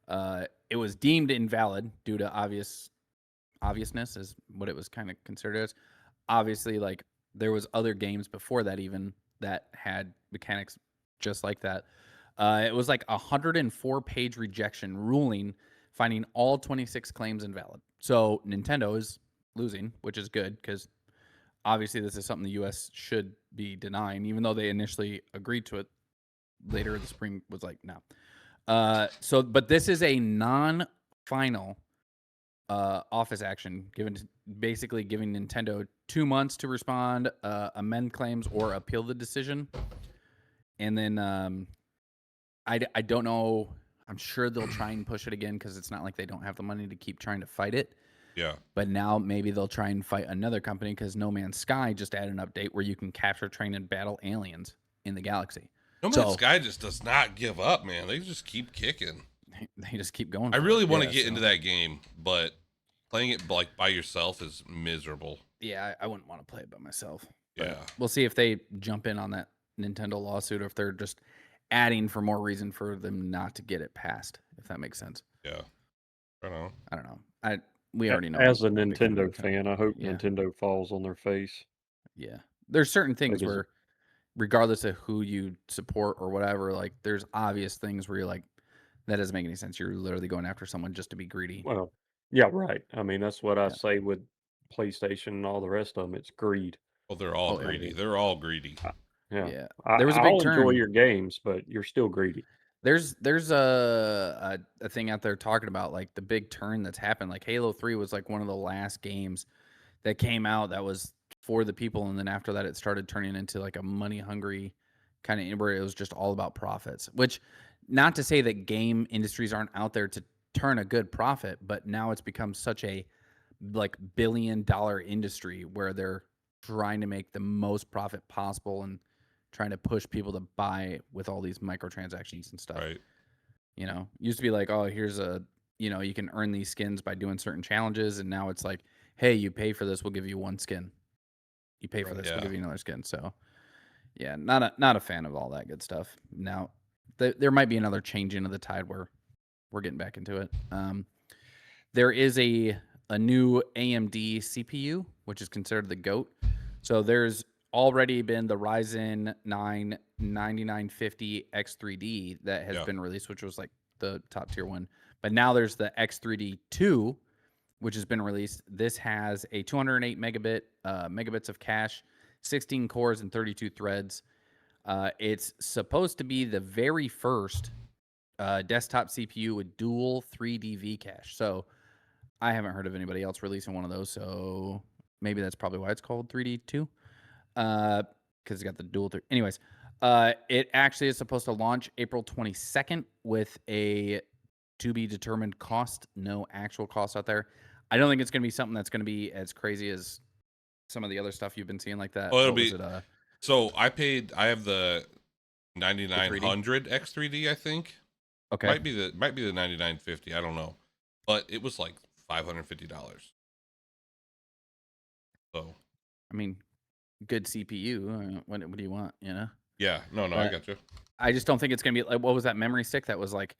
Speaker 2: It was deemed invalid due to obviousness, is what it was kind of considered as. Obviously, like there was other games before that even that had mechanics just like that. It was like a 104-page rejection ruling, finding all 26 claims invalid. So Nintendo is losing, which is good because obviously this is something the U.S. should be denying, even though they initially agreed to it. Later, the Supreme was like, no. But this is a non-final office action, basically giving Nintendo 2 months to respond, amend claims, or appeal the decision. And then I don't know. I'm sure they'll try and push it again because it's not like they don't have the money to keep trying to fight it.
Speaker 1: Yeah.
Speaker 2: But now maybe they'll try and fight another company because No Man's Sky just added an update where you can capture, train, and battle aliens in the galaxy.
Speaker 1: No Man's Sky just does not give up, man. They just keep kicking.
Speaker 2: They just keep going.
Speaker 1: I really want to get into that game, but playing it like by yourself is miserable.
Speaker 2: Yeah, I wouldn't want to play it by myself.
Speaker 1: Yeah.
Speaker 2: We'll see if they jump in on that Nintendo lawsuit or if they're just adding for more reason for them not to get it passed, if that makes sense.
Speaker 1: Yeah. I don't know.
Speaker 2: I don't know. We already know.
Speaker 3: As a Nintendo fan, I hope Nintendo falls on their face.
Speaker 2: Yeah. There's certain things where, regardless of who you support or whatever, like there's obvious things where you're like, that doesn't make any sense. You're literally going after someone just to be greedy.
Speaker 3: Well, yeah, right. I mean, that's what I say with PlayStation and all the rest of them. It's greed.
Speaker 1: Well, they're all greedy. They're all greedy.
Speaker 3: Yeah.
Speaker 2: There was a big
Speaker 3: I'll
Speaker 2: turn.
Speaker 3: enjoy your games, but you're still greedy.
Speaker 2: There's a thing out there talking about like the big turn that's happened. Like Halo 3 was like one of the last games that came out that was for the people, and then after that it started turning into like a money hungry kind of where it was just all about profits. Which, not to say that game industries aren't out there to turn a good profit, but now it's become such a like $1 billion industry where they're trying to make the most profit possible and trying to push people to buy with all these microtransactions and stuff.
Speaker 1: Right.
Speaker 2: Used to be like, oh, here's you can earn these skins by doing certain challenges, and now it's like, hey, you pay for this, we'll give you one skin. You pay for this, we'll give you another skin. So, yeah, not a fan of all that good stuff. Now, there might be another change into the tide where we're getting back into it. There is a new AMD CPU, which is considered the GOAT. So there's already been the Ryzen 9 9950 X3D that has been released, which was like the top tier one. But now there's the X3D 2, which has been released. This has a 208 megabits of cache, 16 cores and 32 threads. It's supposed to be the very first desktop CPU with dual 3D cache. So I haven't heard of anybody else releasing one of those. So maybe that's probably why it's called 3D2. Because it's got the dual. Anyways, it actually is supposed to launch April 22nd with a to be determined cost. No actual cost out there. I don't think it's going to be something that's going to be as crazy as some of the other stuff you've been seeing like that.
Speaker 1: Well, it'll be. So I have the 9900 X3D, I think.
Speaker 2: Okay.
Speaker 1: Might be the 9950. I don't know, but it was like $550. So,
Speaker 2: I mean, good CPU. What do you want? You know?
Speaker 1: Yeah. No, I got you.
Speaker 2: I just don't think it's gonna be like, what was that memory stick that was like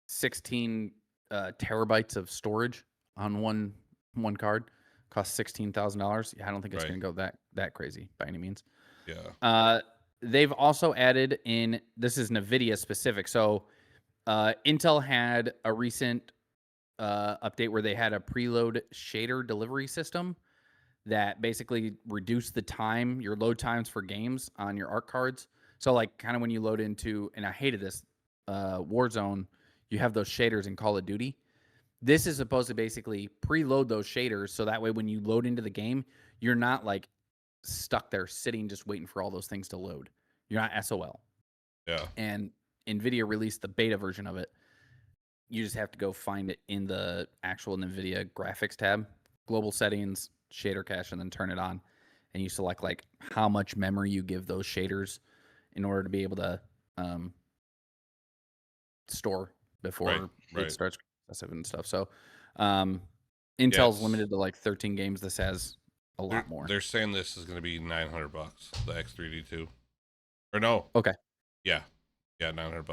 Speaker 2: 16 terabytes of storage on one card, cost $16,000. I don't think it's gonna go that crazy by any means.
Speaker 1: Yeah.
Speaker 2: They've also added in, this is Nvidia specific. So Intel had a recent update where they had a preload shader delivery system that basically reduced the time, your load times for games on your ARC cards. So like kind of when you load into, and I hated this, Warzone, you have those shaders in Call of Duty. This is supposed to basically preload those shaders so that way when you load into the game, you're not like stuck there sitting just waiting for all those things to load. You're not SOL.
Speaker 1: Yeah.
Speaker 2: And Nvidia released the beta version of it. You just have to go find it in the actual Nvidia graphics tab, global settings, shader cache, and then turn it on. And you select like how much memory you give those shaders in order to be able to store before it starts processing and stuff. So Intel's limited to like 13 games. This has a lot more.
Speaker 1: They're saying this is going to be $900, the X3D2. Or no.
Speaker 2: Okay.
Speaker 1: Yeah, $900.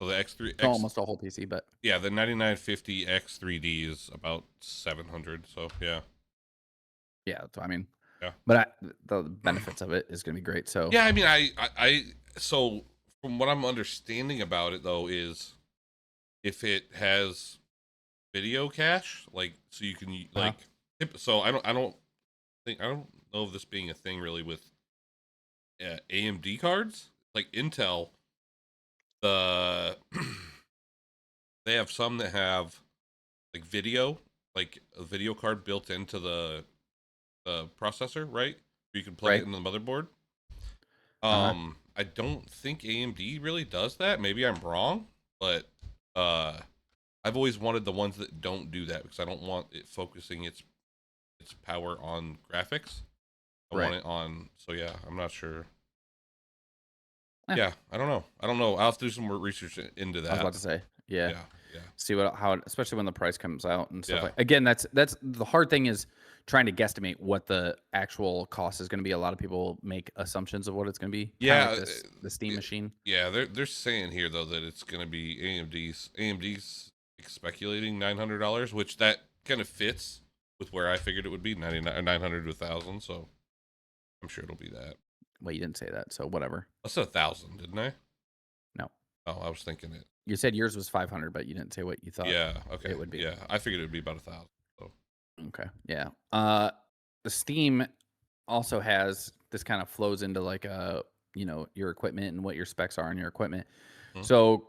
Speaker 1: So the
Speaker 2: almost a whole PC, but
Speaker 1: yeah, the 9950 X3D is about 700. So yeah.
Speaker 2: So I mean,
Speaker 1: yeah.
Speaker 2: But the benefits of it is going to be great. So
Speaker 1: yeah, I mean, I so from what I'm understanding about it though is if it has video cache, like so you can like so I don't know of this being a thing really with AMD cards like Intel. They have some that have like video, like a video card built into the processor, right? You can plug it into the motherboard. I don't think AMD really does that. Maybe I'm wrong, but I've always wanted the ones that don't do that because I don't want it focusing its power on graphics. I want it on. So yeah, I'm not sure. Yeah, I don't know. I'll have to do some more research into that.
Speaker 2: I was about to say, yeah. See how, especially when the price comes out and stuff.
Speaker 1: Yeah.
Speaker 2: Like, again, that's the hard thing is trying to guesstimate what the actual cost is going to be. A lot of people make assumptions of what it's going to be.
Speaker 1: Yeah,
Speaker 2: like the Steam machine.
Speaker 1: Yeah, they're saying here though that it's going to be AMD's speculating $900, which that kind of fits with where I figured it would be, 900 to 1,000. So I'm sure it'll be that.
Speaker 2: Well, you didn't say that, so whatever.
Speaker 1: I said 1,000, didn't I?
Speaker 2: No.
Speaker 1: Oh, I was thinking it.
Speaker 2: You said yours was 500, but you didn't say what you thought.
Speaker 1: Yeah. Okay.
Speaker 2: It would be.
Speaker 1: Yeah, I figured it would be about 1,000. So.
Speaker 2: Okay. Yeah. The Steam also has this kind of flows into like your equipment and what your specs are on your equipment. Mm-hmm. So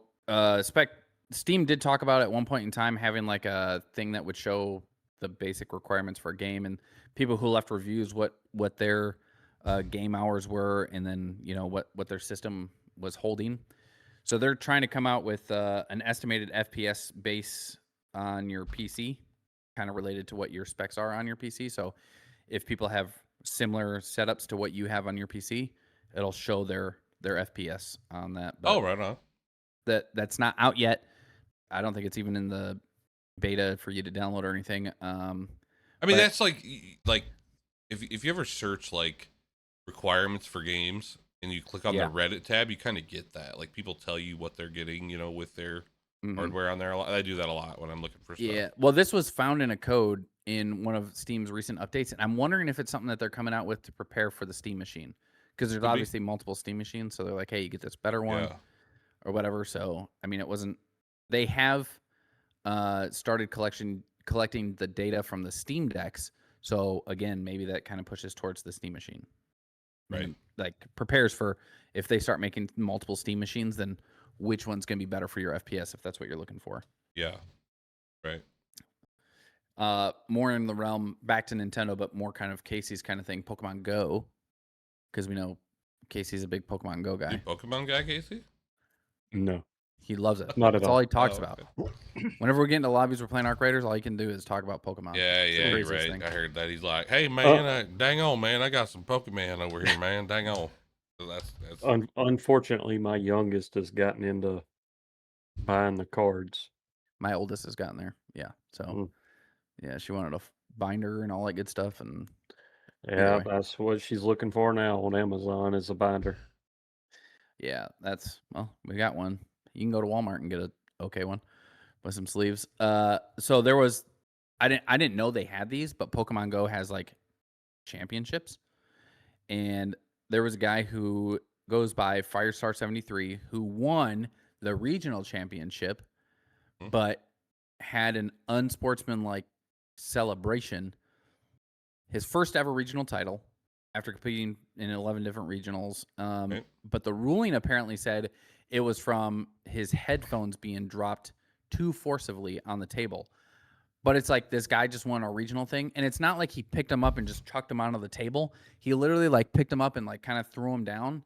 Speaker 2: Steam did talk about at one point in time having like a thing that would show the basic requirements for a game and people who left reviews what their game hours were and then what their system was holding. So they're trying to come out with an estimated FPS base on your PC, kind of related to what your specs are on your PC. So if people have similar setups to what you have on your PC, it'll show their FPS on that.
Speaker 1: But right on.
Speaker 2: That's not out yet. I don't think it's even in the beta for you to download or anything.
Speaker 1: I mean, that's like if you ever search like requirements for games and you click on the Reddit tab, you kind of get that. Like people tell you what they're getting, with their hardware on there. I do that a lot when I'm looking for stuff.
Speaker 2: Yeah. Well, this was found in a code in one of Steam's recent updates, and I'm wondering if it's something that they're coming out with to prepare for the Steam machine. because there's obviously multiple Steam machines. So they're like, hey, you get this better one or whatever. So I mean, it wasn't. They have started collecting the data from the Steam decks. So again, maybe that kind of pushes towards the Steam machine.
Speaker 1: Right.
Speaker 2: And, like prepares for if they start making multiple Steam machines, then which one's going to be better for your FPS if that's what you're looking for.
Speaker 1: Yeah. Right.
Speaker 2: More in the realm back to Nintendo, but more kind of Casey's kind of thing, Pokemon Go. Because we know Casey's a big Pokemon Go guy.
Speaker 1: You Pokemon guy, Casey?
Speaker 3: No.
Speaker 2: He loves it.
Speaker 3: Not
Speaker 2: That's
Speaker 3: at
Speaker 2: all
Speaker 3: all.
Speaker 2: he talks about. Whenever we get into lobbies, we're playing Arc Raiders, all he can do is talk about Pokemon.
Speaker 1: Yeah,
Speaker 2: It's the
Speaker 1: you're
Speaker 2: craziest
Speaker 1: right.
Speaker 2: thing.
Speaker 1: I heard that. He's like, hey, man, dang on, man. I got some Pokemon over here, man. Dang on. So that's
Speaker 3: Unfortunately, my youngest has gotten into buying the cards.
Speaker 2: My oldest has gotten there. Yeah. So, yeah, she wanted a binder and all that good stuff. And
Speaker 3: yeah, that's what she's looking for now on Amazon is a binder.
Speaker 2: Yeah, we got one. You can go to Walmart and get a okay one with some sleeves. So there was, I didn't know they had these, but Pokemon Go has like championships, and there was a guy who goes by Firestar73 who won the regional championship, but had an unsportsmanlike celebration. His first ever regional title after competing in 11 different regionals. But the ruling apparently said it was from his headphones being dropped too forcibly on the table. But it's like this guy just won a regional thing, and it's not like he picked him up and just chucked him onto the table. He literally like picked him up and like kind of threw him down,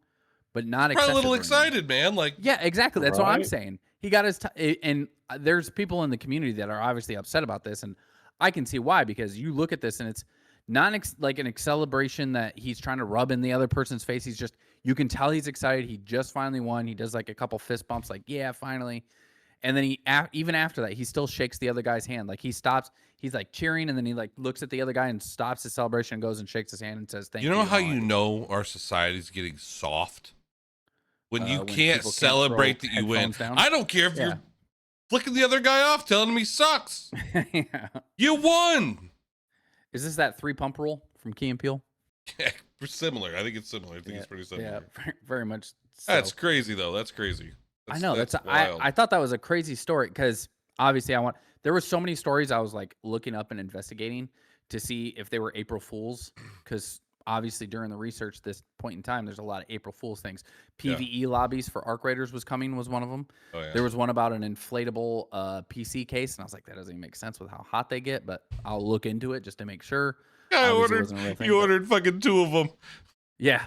Speaker 2: but not
Speaker 1: probably a little
Speaker 2: excessive
Speaker 1: excited, man. Like,
Speaker 2: yeah, exactly. That's what I'm saying. He got his and there's people in the community that are obviously upset about this, and I can see why, because you look at this and it's not like an celebration that he's trying to rub in the other person's face. He's just, you can tell he's excited. He just finally won. He does like a couple fist bumps, like, yeah, finally. And then even after that, he still shakes the other guy's hand. Like he stops, he's like cheering, and then he like looks at the other guy and stops his celebration and goes and shakes his hand and says, thank you.
Speaker 1: You know how you know our society's getting soft? When you can't celebrate that you win.
Speaker 2: Down.
Speaker 1: I don't care if you're flicking the other guy off, telling him he sucks. Yeah. You won.
Speaker 2: Is this that 3-pump rule from Key and Peele?
Speaker 1: Yeah, similar. I think it's similar. I think it's pretty similar.
Speaker 2: Yeah, very much so.
Speaker 1: That's crazy, though. That's crazy.
Speaker 2: I know. That's wild. I thought that was a crazy story because obviously there were so many stories I was like looking up and investigating to see if they were April Fools, because obviously during the research this point in time, there's a lot of April Fools things. PvE lobbies for Arc Raiders was one of them. Oh, yeah. There was one about an inflatable PC case, and I was like, that doesn't even make sense with how hot they get, but I'll look into it just to make sure.
Speaker 1: You ordered fucking 2 of them.
Speaker 2: Yeah.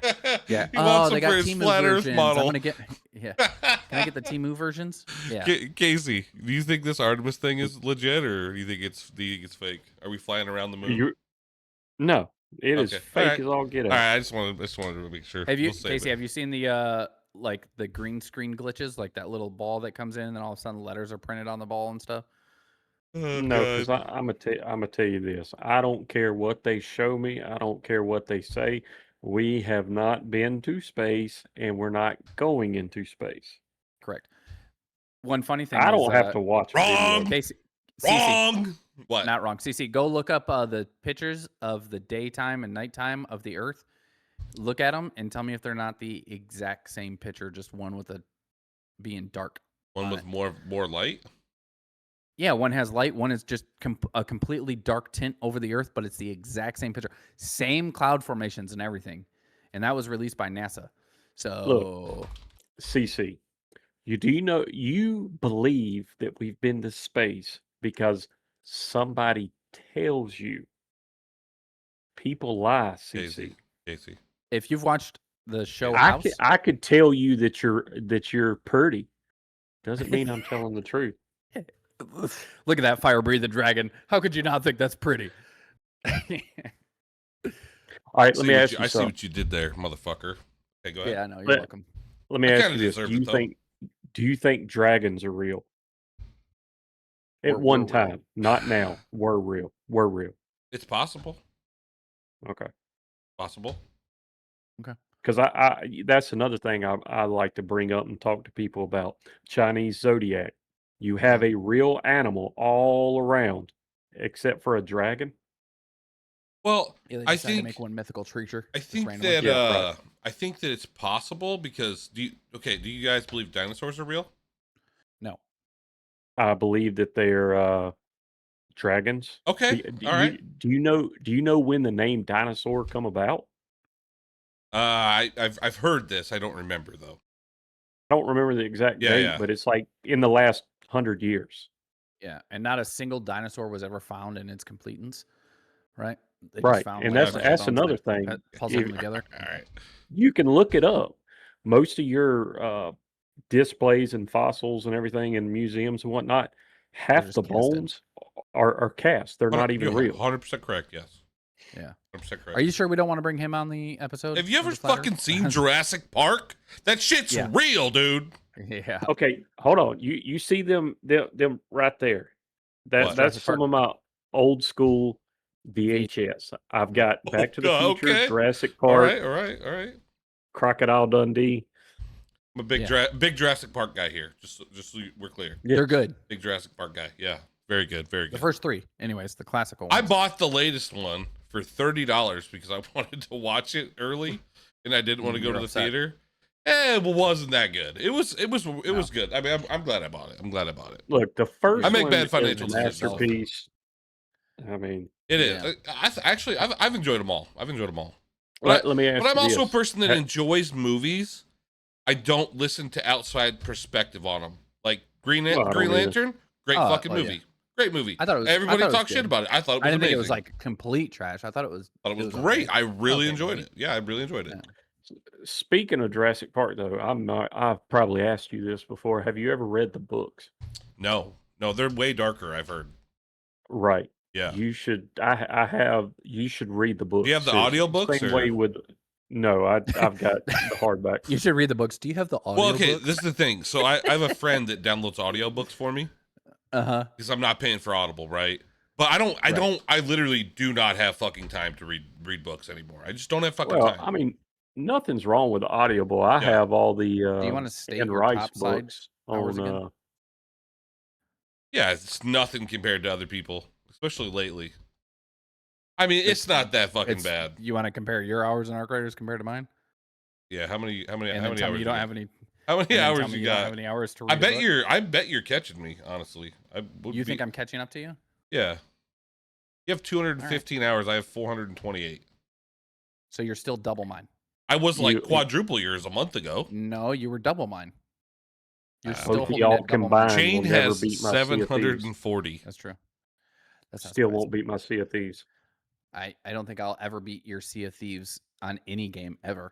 Speaker 2: Yeah. They got Temu versions. I'm gonna get. Yeah. Can I get the Temu versions? Yeah.
Speaker 1: Casey, do you think this Artemis thing is legit, or do you think it's fake? Are we flying around the moon?
Speaker 3: No, it is fake as all get out.
Speaker 1: All right, I just wanted to make sure.
Speaker 2: Have you, Casey? Have you seen the like the green screen glitches, like that little ball that comes in, and then all of a sudden the letters are printed on the ball and stuff?
Speaker 3: Oh, no, because I'm gonna tell you this. I don't care what they show me. I don't care what they say. We have not been to space, and we're not going into space.
Speaker 2: Correct. One funny thing
Speaker 3: I don't have to watch
Speaker 1: wrong.
Speaker 2: Casey,
Speaker 1: wrong. What?
Speaker 2: Not wrong. CC, go look up the pictures of the daytime and nighttime of the Earth. Look at them and tell me if they're not the exact same picture, just one with being dark.
Speaker 1: One with more light?
Speaker 2: Yeah, one has light. One is just a completely dark tint over the Earth, but it's the exact same picture. Same cloud formations and everything. And that was released by NASA. So,
Speaker 3: look, CC, you believe that we've been to space because somebody tells you. People lie, CC.
Speaker 1: Casey.
Speaker 2: If you've watched the show House,
Speaker 3: I could tell you that you're pretty. Doesn't mean I'm telling the truth.
Speaker 2: Look at that fire-breathing dragon. How could you not think that's pretty?
Speaker 3: All right, let me ask you something.
Speaker 1: I see what you did there, motherfucker. Okay, go ahead.
Speaker 2: Yeah, I know. You're welcome.
Speaker 3: Let me ask you this. Do you think dragons are real? At one time, not now, were real.
Speaker 1: It's possible.
Speaker 3: Okay.
Speaker 1: Possible.
Speaker 2: Okay.
Speaker 3: Because that's another thing I like to bring up and talk to people about. Chinese zodiac. You have a real animal all around, except for a dragon.
Speaker 1: Well,
Speaker 2: I think to make one mythical creature.
Speaker 1: I think that I think that it's possible because do you guys believe dinosaurs are real?
Speaker 2: No.
Speaker 3: I believe that they're dragons.
Speaker 1: Okay, all right.
Speaker 3: Do you know when the name dinosaur come about?
Speaker 1: I've heard this. I don't remember though.
Speaker 3: I don't remember the exact
Speaker 1: Yeah,
Speaker 3: date,
Speaker 1: yeah.
Speaker 3: but it's like in the last 100 years.
Speaker 2: Yeah, and not a single dinosaur was ever found in its completance, right? They just
Speaker 3: Right,
Speaker 2: found
Speaker 3: and
Speaker 2: like a
Speaker 3: that's
Speaker 2: bunch
Speaker 1: Okay.
Speaker 2: of
Speaker 3: that's
Speaker 2: bones and
Speaker 3: another
Speaker 2: they
Speaker 3: thing.
Speaker 2: puzzled
Speaker 3: If
Speaker 2: them together.
Speaker 1: All right.
Speaker 3: you can look it up, most of your displays and fossils and everything in museums and whatnot,
Speaker 2: They're
Speaker 3: half
Speaker 2: just
Speaker 3: the
Speaker 2: cast in.
Speaker 3: bones are cast. They're not even
Speaker 1: You're
Speaker 3: real.
Speaker 1: 100% correct. Yes.
Speaker 2: Yeah.
Speaker 1: 100% correct.
Speaker 2: Are you sure we don't want to bring him on the episode?
Speaker 1: Have you
Speaker 2: of
Speaker 1: ever
Speaker 2: the Flat
Speaker 1: fucking
Speaker 2: Earth?
Speaker 1: seen Jurassic Park? That shit's
Speaker 2: Yeah.
Speaker 1: real, dude.
Speaker 2: Yeah.
Speaker 3: Okay, hold on. You see them right there.
Speaker 1: What?
Speaker 3: That's
Speaker 2: Jurassic
Speaker 3: some
Speaker 2: Park.
Speaker 3: of my old school VHS. I've got Back to the
Speaker 1: God,
Speaker 3: Future,
Speaker 1: okay.
Speaker 3: Jurassic
Speaker 1: All
Speaker 3: Park,
Speaker 1: right. All right. All right.
Speaker 3: Crocodile Dundee.
Speaker 1: I'm a big
Speaker 2: Yeah.
Speaker 1: big Jurassic Park guy here. Just so we're clear.
Speaker 3: Yes.
Speaker 2: They're good.
Speaker 1: Big Jurassic Park guy. Yeah. Very good. Very
Speaker 2: The
Speaker 1: good.
Speaker 2: first three, anyways, the classical
Speaker 1: I
Speaker 2: ones.
Speaker 1: bought the latest one for $30 because I wanted to watch it early and I didn't want to go
Speaker 2: You're
Speaker 1: to the
Speaker 2: upset.
Speaker 1: theater. It wasn't that good. It was good. I mean, I'm glad I bought it. I'm glad I bought it.
Speaker 3: Look, the first
Speaker 1: I make
Speaker 3: one
Speaker 1: bad
Speaker 3: is
Speaker 1: financial
Speaker 3: a
Speaker 1: decisions.
Speaker 3: masterpiece. I mean,
Speaker 1: It is.
Speaker 2: Yeah.
Speaker 1: Actually, I've enjoyed them all. I've enjoyed them all. But
Speaker 3: let me ask
Speaker 1: I'm
Speaker 3: you
Speaker 1: also a
Speaker 3: this.
Speaker 1: person that enjoys movies. I don't listen to outside perspective on them. Like Green
Speaker 3: Well, I don't either.
Speaker 1: Lantern, great
Speaker 2: Oh,
Speaker 1: fucking
Speaker 2: well,
Speaker 1: movie.
Speaker 2: yeah.
Speaker 1: Great movie.
Speaker 2: I thought it was.
Speaker 1: Everybody
Speaker 2: I thought it was
Speaker 1: talks shit
Speaker 2: good.
Speaker 1: about it. I thought it was
Speaker 2: I didn't
Speaker 1: amazing.
Speaker 2: think it was like complete trash. I thought it was.
Speaker 1: I thought it was great.
Speaker 2: Okay.
Speaker 1: I really
Speaker 2: Okay,
Speaker 1: enjoyed
Speaker 2: maybe.
Speaker 1: it. Yeah, I really enjoyed it.
Speaker 2: Yeah.
Speaker 3: Speaking of Jurassic Park, though, I've probably asked you this before. Have you ever read the books?
Speaker 1: No, they're way darker. I've heard.
Speaker 3: Right.
Speaker 1: Yeah.
Speaker 3: You should. I have. You should read the books.
Speaker 1: Do you have the
Speaker 3: seriously.
Speaker 1: audiobooks
Speaker 3: Same
Speaker 1: or?
Speaker 3: way with. No, I've got the hardback.
Speaker 2: You should read the books. Do you have the audio?
Speaker 1: Well, okay,
Speaker 2: books?
Speaker 1: this is the thing. So I have a friend that downloads audiobooks for me because I'm not paying for Audible, right? But I literally do not have fucking time to read books anymore. I just don't have fucking
Speaker 3: Well,
Speaker 1: time.
Speaker 3: I mean, nothing's wrong with Audible. I
Speaker 1: Yeah.
Speaker 3: have all the
Speaker 2: Do you want to state
Speaker 3: Anne
Speaker 2: your
Speaker 3: Rice
Speaker 2: top side
Speaker 3: books
Speaker 2: hours
Speaker 3: on.
Speaker 2: again?
Speaker 1: Yeah, it's nothing compared to other people, especially lately. I mean, it's not that fucking bad.
Speaker 2: You want to compare your hours in Arc Raiders compared to mine?
Speaker 1: Yeah, how many
Speaker 2: And
Speaker 1: how
Speaker 2: then
Speaker 1: many
Speaker 2: tell me
Speaker 1: hours
Speaker 2: you don't
Speaker 1: got?
Speaker 2: have any.
Speaker 1: How many
Speaker 2: and then tell
Speaker 1: hours
Speaker 2: me
Speaker 1: you
Speaker 2: don't
Speaker 1: got?
Speaker 2: have any hours to read.
Speaker 1: I bet you're catching me, honestly.
Speaker 2: You think I'm catching up to you?
Speaker 1: Yeah. You have 215 hours. I have 428.
Speaker 2: So you're still double mine.
Speaker 1: I was like quadruple yours a month ago.
Speaker 2: No, you were double mine. You're still
Speaker 3: Both of
Speaker 2: holding
Speaker 3: y'all
Speaker 2: that double mine.
Speaker 3: combined will
Speaker 1: Jane
Speaker 3: never
Speaker 1: has
Speaker 3: beat my Sea of Thieves.
Speaker 1: 740.
Speaker 2: That's true. That's not
Speaker 3: Still
Speaker 2: surprising.
Speaker 3: won't beat my Sea of Thieves.
Speaker 2: I don't think I'll ever beat your Sea of Thieves on any game ever.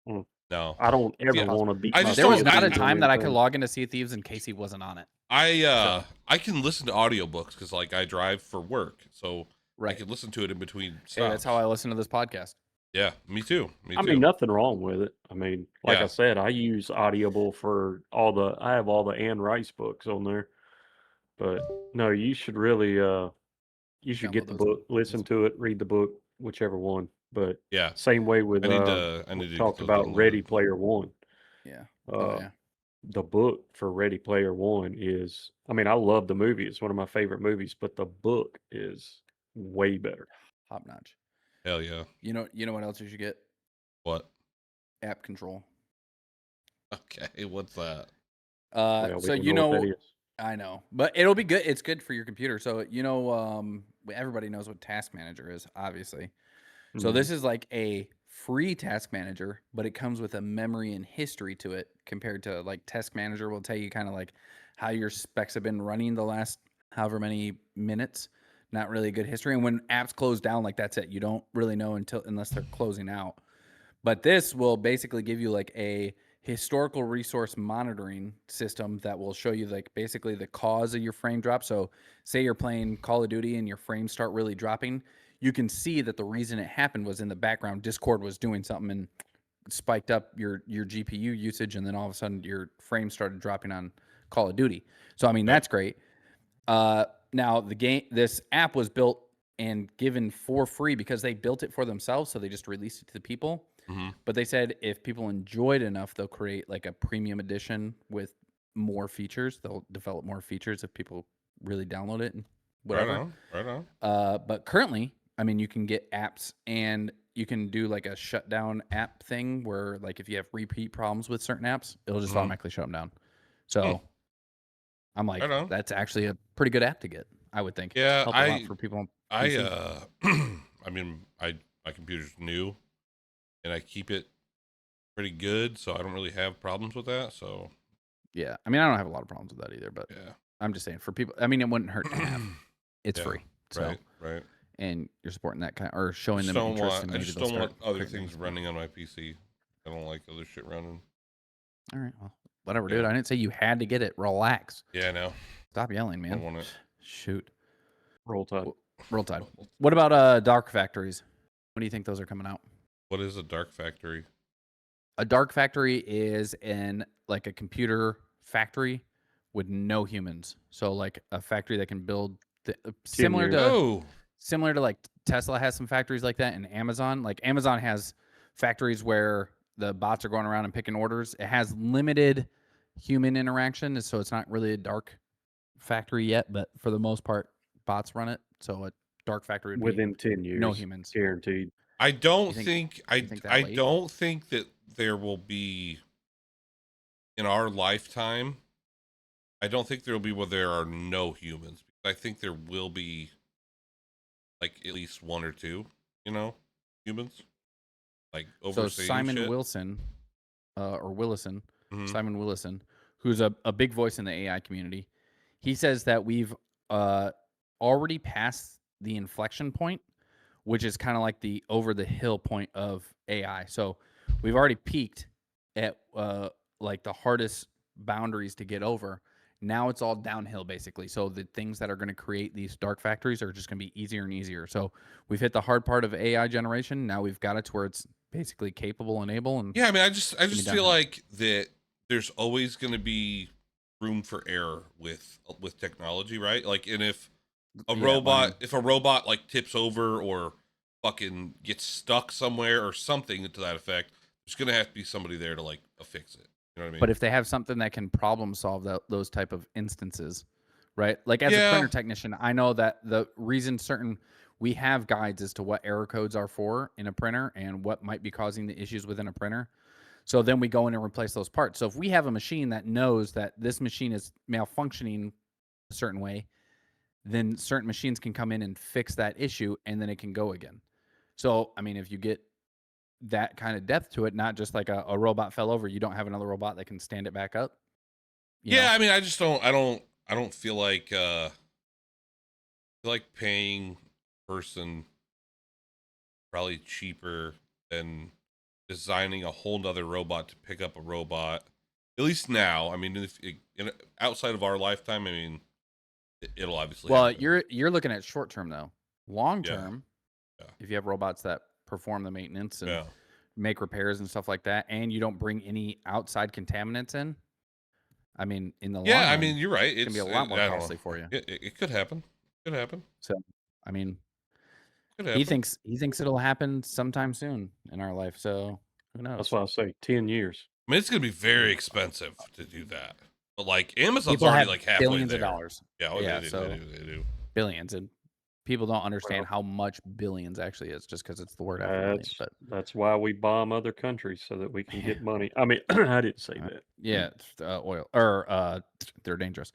Speaker 1: No,
Speaker 3: I don't ever
Speaker 1: Yeah.
Speaker 3: want to beat.
Speaker 1: I
Speaker 3: my
Speaker 1: just
Speaker 3: Sea
Speaker 2: There
Speaker 3: of
Speaker 2: was
Speaker 1: don't-
Speaker 2: not a
Speaker 3: Thieves on
Speaker 2: time that I could
Speaker 3: anything.
Speaker 2: log into Sea of Thieves and Casey wasn't on it.
Speaker 1: I can listen to audiobooks because like I drive for work, so I
Speaker 2: Right.
Speaker 1: can listen to it in between
Speaker 2: Hey,
Speaker 1: stops.
Speaker 2: that's how I listen to this podcast.
Speaker 1: Yeah, me too. Me too.
Speaker 3: I mean, nothing wrong with it. I mean, like
Speaker 1: Yeah.
Speaker 3: I said, I use Audible for I have all the Anne Rice books on there. But no, you should really you should get
Speaker 2: Download
Speaker 3: the
Speaker 2: those
Speaker 3: book, listen to it, read the book, whichever one. But
Speaker 1: Yeah,
Speaker 3: same way with
Speaker 1: I need to get
Speaker 3: talked
Speaker 1: those
Speaker 3: about Ready
Speaker 1: downloaded.
Speaker 3: Player One.
Speaker 2: Yeah.
Speaker 3: Uh, The book for Ready Player One is, I mean, I love the movie. It's one of my favorite movies, but the book is way better.
Speaker 2: Top notch.
Speaker 1: Hell yeah.
Speaker 2: You know what else you should get?
Speaker 1: What?
Speaker 2: AppControl.
Speaker 1: Okay, what's that?
Speaker 3: Well, we
Speaker 2: So
Speaker 3: don't
Speaker 2: you
Speaker 3: know what
Speaker 2: know,
Speaker 3: that is.
Speaker 2: I know, but it'll be good. It's good for your computer. So everybody knows what Task Manager is, obviously. So
Speaker 3: Mhm.
Speaker 2: this is like a free task manager, but it comes with a memory and history to it compared to like Task Manager will tell you kind of like how your specs have been running the last however many minutes. Not really a good history. And when apps close down, like that's it. You don't really know unless they're closing out. But this will basically give you like a historical resource monitoring system that will show you like basically the cause of your frame drop. So say you're playing Call of Duty and your frames start really dropping, you can see that the reason it happened was in the background Discord was doing something and spiked up your GPU usage, and then all of a sudden your frames started dropping on Call of Duty. So I mean that's great. Now this app was built and given for free because they built it for themselves, so they just released it to the people.
Speaker 1: Mm-hmm.
Speaker 2: But they said if people enjoyed enough, they'll create like a premium edition with more features. They'll develop more features if people really download it and whatever.
Speaker 1: Right on.
Speaker 2: But currently, I mean, you can get apps and you can do like a shutdown app thing where like if you have repeat problems with certain apps, it'll just automatically shut them down. So I'm like, that's actually a pretty good app to get, I would think.
Speaker 1: Yeah,
Speaker 2: help a lot for people on PC.
Speaker 1: I mean, my computer's new, and I keep it pretty good, so I don't really have problems with that. So
Speaker 2: yeah, I mean, I don't have a lot of problems with that either, but
Speaker 1: yeah,
Speaker 2: I'm just saying for people. I mean, it wouldn't hurt to have. It's free, so
Speaker 1: right.
Speaker 2: and you're supporting that kind or showing them
Speaker 1: don't
Speaker 2: interest.
Speaker 1: Want,
Speaker 2: And
Speaker 1: I
Speaker 2: maybe
Speaker 1: just
Speaker 2: they'll
Speaker 1: don't want
Speaker 2: start
Speaker 1: other things running on my PC. I don't like other shit running.
Speaker 2: All right, well, whatever, dude. I didn't say you had to get it. Relax.
Speaker 1: Yeah, I know.
Speaker 2: Stop yelling, man.
Speaker 1: I don't want it.
Speaker 2: Shoot.
Speaker 3: Roll Tide.
Speaker 2: Roll Tide. What about dark factories? When do you think those are coming out?
Speaker 1: What is a dark factory?
Speaker 2: A dark factory is like a computer factory with no humans. So like a factory that can build similar to like Tesla has some factories like that, and Amazon. Like Amazon has factories where the bots are going around and picking orders. It has limited human interaction, so it's not really a dark factory yet. But for the most part, bots run it. So a dark factory would
Speaker 3: within
Speaker 2: be
Speaker 3: 10 years,
Speaker 2: no humans,
Speaker 3: guaranteed.
Speaker 1: I don't think I
Speaker 2: late?
Speaker 1: don't think that there will be in our lifetime. I don't think there will be where there are no humans. I think there will be like at least one or two, humans. Like
Speaker 2: so Simon Wilson, or Willison, Simon Willison, who's a big voice in the AI community, he says that we've already passed the inflection point, which is kind of like the over the hill point of AI. So we've already peaked at like the hardest boundaries to get over. Now it's all downhill basically. So the things that are going to create these dark factories are just going to be easier and easier. So we've hit the hard part of AI generation. Now we've got it to where it's basically capable and able. And
Speaker 1: yeah, I mean, I just feel like that there's always going to be room for error with technology, right? Like, and if a robot like tips over or fucking gets stuck somewhere or something to that effect, there's gonna have to be somebody there to like fix it. You know what I mean?
Speaker 2: But if they have something that can problem solve those type of instances, right? Like as a printer technician, I know that the reason we have guides as to what error codes are for in a printer and what might be causing the issues within a printer. So then we go in and replace those parts. So if we have a machine that knows that this machine is malfunctioning a certain way, then certain machines can come in and fix that issue, and then it can go again. So, I mean, if you get that kind of depth to it, not just like a robot fell over, you don't have another robot that can stand it back up.
Speaker 1: You know? I mean, I just don't, I don't feel like, paying person probably cheaper than designing a whole nother robot to pick up a robot. At least now, I mean, outside of our lifetime, I mean, it'll obviously.
Speaker 2: Well, you're looking at short term though. Long term,
Speaker 1: yeah.
Speaker 2: If you have robots that perform the maintenance and make repairs and stuff like that, and you don't bring any outside contaminants in, I mean, in the long run,
Speaker 1: I mean, you're right.
Speaker 2: It's gonna be a lot more costly for you.
Speaker 1: It could happen. Could happen.
Speaker 2: So, I mean, he thinks it'll happen sometime soon in our life. So who knows?
Speaker 3: That's why I say 10 years.
Speaker 1: I mean, it's gonna be very expensive to do that. But like Amazon's already like halfway
Speaker 2: billions
Speaker 1: there.
Speaker 2: of dollars.
Speaker 1: Yeah,
Speaker 2: they
Speaker 1: do.
Speaker 2: Billions, and people don't understand how much billions actually is just because it's the word after millions. But
Speaker 3: that's why we bomb other countries so that we can get money. I mean, I didn't say that.
Speaker 2: Yeah, oil or they're dangerous.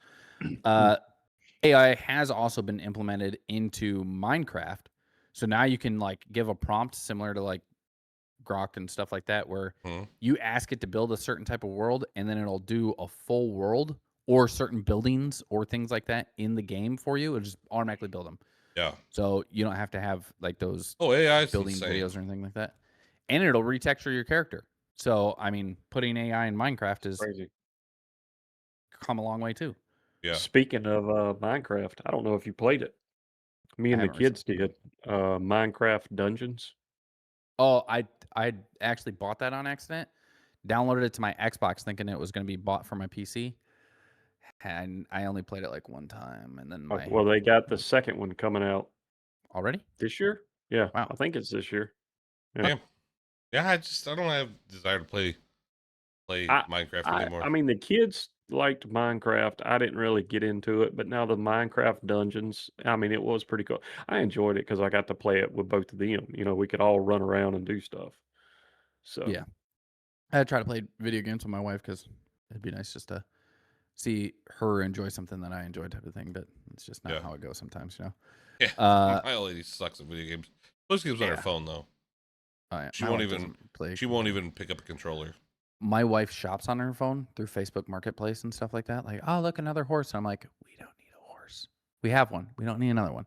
Speaker 2: AI has also been implemented into Minecraft, so now you can like give a prompt similar to like Grok and stuff like that, where you ask it to build a certain type of world, and then it'll do a full world or certain buildings or things like that in the game for you. It'll just automatically build them.
Speaker 1: Yeah.
Speaker 2: So you don't have to have like those
Speaker 1: AI
Speaker 2: building videos or anything like that. And it'll retexture your character. So I mean, putting AI in Minecraft is
Speaker 3: crazy.
Speaker 2: Come a long way too.
Speaker 3: Yeah. Speaking of Minecraft, I don't know if you played it. Me and the kids did. Minecraft Dungeons.
Speaker 2: Oh, I actually bought that on accident. Downloaded it to my Xbox thinking it was going to be bought for my PC. And I only played it like one time, and then
Speaker 3: well, they got the second one coming out
Speaker 2: already
Speaker 3: this year. Yeah,
Speaker 2: wow.
Speaker 3: I think it's this year.
Speaker 1: Yeah. I don't have desire to play Minecraft anymore.
Speaker 3: I mean, the kids liked Minecraft. I didn't really get into it, but now the Minecraft dungeons, I mean, it was pretty cool. I enjoyed it because I got to play it with both of them. You know, we could all run around and do stuff. So
Speaker 2: Yeah. I try to play video games with my wife because it'd be nice just to see her enjoy something that I enjoy, type of thing. But it's just not how it goes sometimes, you know.
Speaker 1: Yeah, my old lady sucks at video games. Most games on her
Speaker 2: Yeah.
Speaker 1: phone though.
Speaker 2: Oh, yeah.
Speaker 1: She
Speaker 2: My
Speaker 1: won't
Speaker 2: wife
Speaker 1: even.
Speaker 2: doesn't play.
Speaker 1: She won't even pick up a controller.
Speaker 2: My wife shops on her phone through Facebook Marketplace and stuff like that. Like, oh, look, another horse. And I'm like, we don't need a horse. We have one. We don't need another one.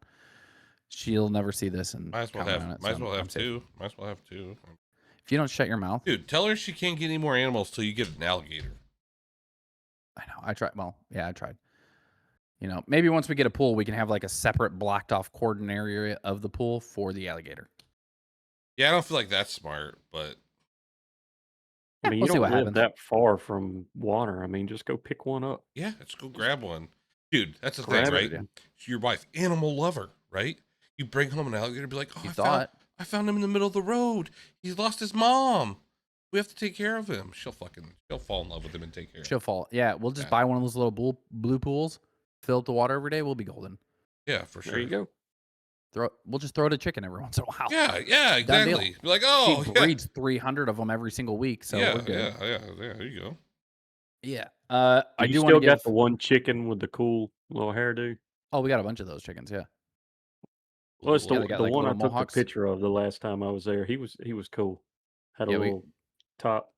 Speaker 2: She'll never see this and
Speaker 1: Might as well
Speaker 2: comment
Speaker 1: have.
Speaker 2: on it.
Speaker 1: Might as
Speaker 2: so
Speaker 1: well
Speaker 2: I'm
Speaker 1: have
Speaker 2: safe.
Speaker 1: two. Might as well have two.
Speaker 2: If you don't shut your mouth,
Speaker 1: Dude, tell her she can't get any more animals till you get an alligator.
Speaker 2: I know. I tried. Well, yeah, I tried. You know, maybe once we get a pool, we can have like a separate blocked off cordon area of the pool for the alligator.
Speaker 1: Yeah, I don't feel like that's smart, but
Speaker 3: I mean,
Speaker 2: we'll
Speaker 3: you
Speaker 2: see
Speaker 3: don't
Speaker 2: what
Speaker 3: live
Speaker 2: happens.
Speaker 3: that far from water. I mean, just go pick one up.
Speaker 1: yeah, let's go grab one. Dude, that's the thing,
Speaker 3: Grab it,
Speaker 1: right?
Speaker 3: yeah.
Speaker 1: Your wife, animal lover, right? You bring home an alligator, be like, oh,
Speaker 2: You
Speaker 1: I
Speaker 2: thought.
Speaker 1: found him in the middle of the road. He's lost his mom. We have to take care of him. She'll fall in love with him and take care of him.
Speaker 2: She'll fall. Yeah, we'll just
Speaker 1: Yeah.
Speaker 2: buy one of those little blue pools, fill up the water every day. We'll be golden.
Speaker 1: Yeah, for sure.
Speaker 3: There you go.
Speaker 2: We'll just throw it a chicken every once in a while.
Speaker 1: Yeah,
Speaker 2: Done deal.
Speaker 1: exactly. Be like, oh,
Speaker 2: She breeds 300 of them every single week, so
Speaker 1: yeah,
Speaker 2: we're good.
Speaker 1: yeah. There you go.
Speaker 2: Yeah. I
Speaker 3: You
Speaker 2: do want
Speaker 3: still
Speaker 2: to
Speaker 3: got
Speaker 2: give.
Speaker 3: the one chicken with the cool little hairdo?
Speaker 2: Oh, we got a bunch of those chickens. Yeah.
Speaker 3: Well, it's
Speaker 2: Yeah, they got
Speaker 3: the
Speaker 2: like
Speaker 3: one I
Speaker 2: little
Speaker 3: took the
Speaker 2: mohawks.
Speaker 3: picture of the last time I was there. He was cool. Had a
Speaker 2: Yeah,
Speaker 3: little top.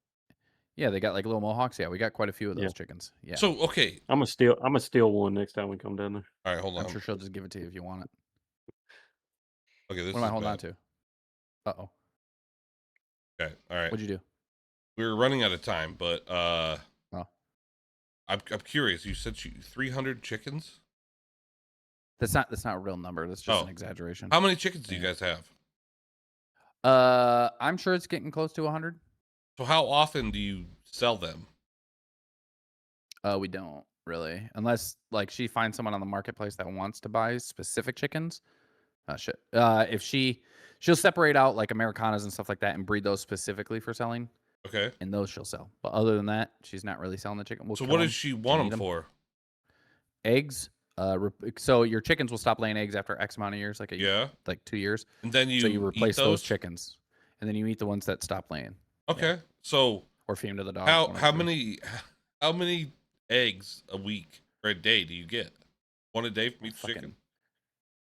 Speaker 2: Yeah, they got like little mohawks. Yeah, we got quite a few of those
Speaker 3: Yeah.
Speaker 2: chickens. Yeah.
Speaker 1: So, okay.
Speaker 3: I'm gonna steal one next time we come down there.
Speaker 1: All right, hold on.
Speaker 2: I'm sure she'll just give it to you if you want it.
Speaker 1: Okay, this
Speaker 2: What am I
Speaker 1: is
Speaker 2: holding on
Speaker 1: bad.
Speaker 2: to? Uh-oh.
Speaker 1: Okay, all right.
Speaker 2: What'd you do?
Speaker 1: We're running out of time, but
Speaker 2: Oh.
Speaker 1: I'm curious. You said 300 chickens?
Speaker 2: That's not a real number. That's just an exaggeration.
Speaker 1: How many chickens do you guys have?
Speaker 2: I'm sure it's getting close to 100.
Speaker 1: So how often do you sell them?
Speaker 2: We don't really, unless like she finds someone on the marketplace that wants to buy specific chickens. Shit. If she'll separate out like Americanas and stuff like that and breed those specifically for selling,
Speaker 1: Okay.
Speaker 2: and those she'll sell. But other than that, she's not really selling the chicken.
Speaker 1: So what does she want them for?
Speaker 2: Eggs. So your chickens will stop laying eggs after X amount of years, like like 2 years.
Speaker 1: And then
Speaker 2: you replace
Speaker 1: eat
Speaker 2: those chickens, and then you eat the ones that stop laying.
Speaker 1: Okay.
Speaker 2: Yeah.
Speaker 1: So
Speaker 2: or feed them to the dogs.
Speaker 1: how many eggs a week or a day do you get? One a day from each chicken?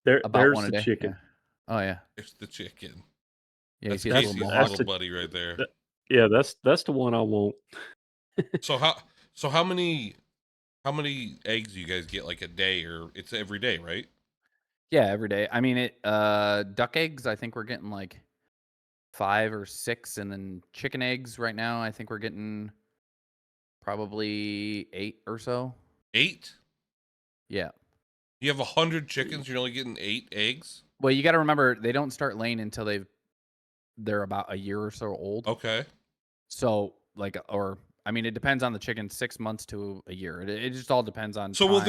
Speaker 2: About
Speaker 3: there's
Speaker 2: one a
Speaker 3: the
Speaker 2: day.
Speaker 3: chicken.
Speaker 2: Yeah. Oh yeah.
Speaker 1: There's the chicken.
Speaker 2: Yeah,
Speaker 1: That's
Speaker 2: you see
Speaker 1: Casey's
Speaker 2: that
Speaker 1: little buddy right there.
Speaker 3: Yeah, that's the one I want.
Speaker 1: So how many eggs do you guys get like a day, or it's every day, right?
Speaker 2: Yeah, every day. I mean, duck eggs, I think we're getting like 5 or 6, and then chicken eggs right now, I think we're getting probably 8 or so.
Speaker 1: 8?
Speaker 2: Yeah.
Speaker 1: You have 100 chickens, you're only getting 8 eggs?
Speaker 2: Well, you got to remember they don't start laying until they're about a year or so old.
Speaker 1: Okay.
Speaker 2: So I mean, it depends on the chicken. 6 months to a year. It just all depends on.
Speaker 1: So will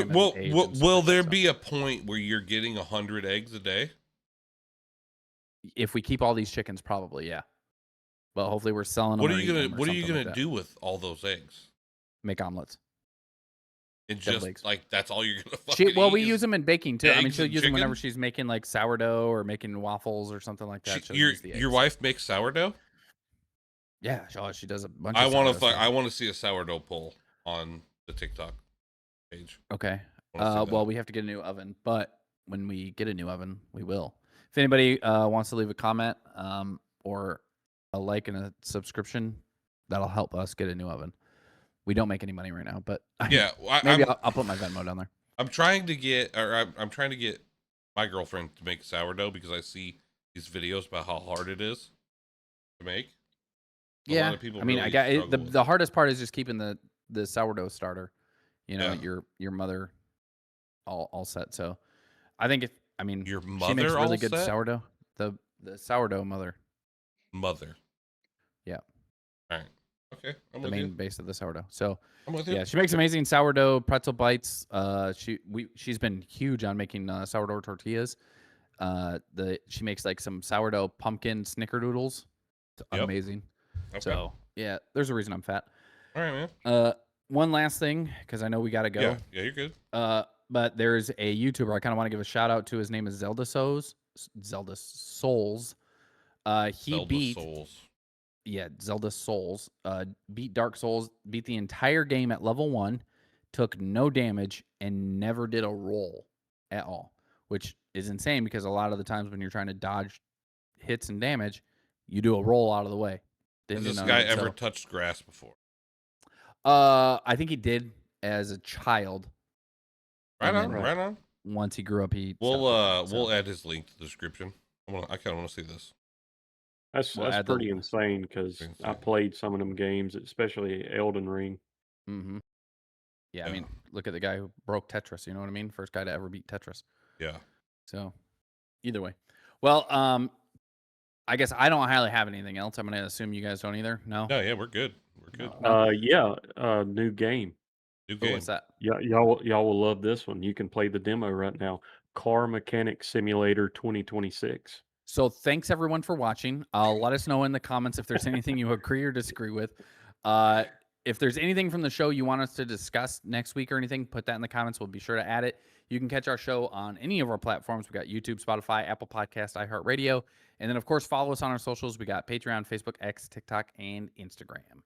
Speaker 1: there be
Speaker 2: a
Speaker 1: a point where you're getting 100 eggs a day?
Speaker 2: If we keep all these chickens, probably, yeah. But hopefully we're selling them.
Speaker 1: What are you gonna do with all those eggs?
Speaker 2: Make omelets.
Speaker 1: And just like that's all you're gonna fucking
Speaker 2: Well, we use them in baking too. I mean, she'll use them whenever
Speaker 1: chicken?
Speaker 2: she's making like sourdough or making waffles or something like that.
Speaker 1: Your wife makes sourdough?
Speaker 2: Yeah, she does a bunch.
Speaker 1: I want to see a sourdough pull on the TikTok page.
Speaker 2: Okay. Well, we have to get a new oven, but when we get a new oven, we will. If anybody wants to leave a comment or a like and a subscription, that'll help us get a new oven. We don't make any money right now, but
Speaker 1: yeah,
Speaker 2: maybe I'll put my Venmo down there.
Speaker 1: I'm trying to get my girlfriend to make sourdough because I see these videos about how hard it is to make.
Speaker 2: Yeah, a lot of people I got it, the hardest part is just keeping the sourdough starter. You know, your mother all set. So I think
Speaker 1: your mother
Speaker 2: she makes really good
Speaker 1: set?
Speaker 2: sourdough. The sourdough mother. Yeah.
Speaker 1: All right. Okay. I'm
Speaker 2: the main base of the sourdough. So
Speaker 1: I'm with you.
Speaker 2: Yeah, she makes amazing sourdough pretzel bites. She's been huge on making sourdough tortillas. She makes like some sourdough pumpkin snickerdoodles. It's amazing.
Speaker 1: Okay.
Speaker 2: So yeah, there's a reason I'm fat.
Speaker 1: All right, man.
Speaker 2: one last thing, because I know we got to go.
Speaker 1: Yeah, you're good.
Speaker 2: But there's a YouTuber I kind of want to give a shout out to. His name is Zelda Souls. Zelda Souls. He
Speaker 1: Zelda
Speaker 2: beat
Speaker 1: Souls.
Speaker 2: Zelda Souls. Beat Dark Souls. Beat the entire game at level 1. Took no damage and never did a roll at all, which is insane because a lot of the times when you're trying to dodge hits and damage, you do a roll out of the way.
Speaker 1: Has this guy ever touched grass before?
Speaker 2: I think he did as a child.
Speaker 1: Right on.
Speaker 2: Once he grew up,
Speaker 1: we'll add his link to the description. I kind of want to see this.
Speaker 3: That's pretty insane because I played some of them games, especially Elden Ring.
Speaker 2: Mm-hmm. Yeah, I mean, look at the guy who broke Tetris. You know what I mean? First guy to ever beat Tetris.
Speaker 1: Yeah.
Speaker 2: So, either way, well, I guess I don't highly have anything else. I'm gonna assume you guys don't either. No.
Speaker 1: No, yeah, we're good. We're good.
Speaker 3: New game.
Speaker 1: New game.
Speaker 2: What's that?
Speaker 3: Yeah, y'all will love this one. You can play the demo right now. Car Mechanic Simulator 2026.
Speaker 2: So thanks everyone for watching. Let us know in the comments if there's anything you agree or disagree with. If there's anything from the show you want us to discuss next week or anything, put that in the comments. We'll be sure to add it. You can catch our show on any of our platforms. We got YouTube, Spotify, Apple Podcast, iHeartRadio. And then, of course, follow us on our socials. We got Patreon, Facebook, X, TikTok, and Instagram.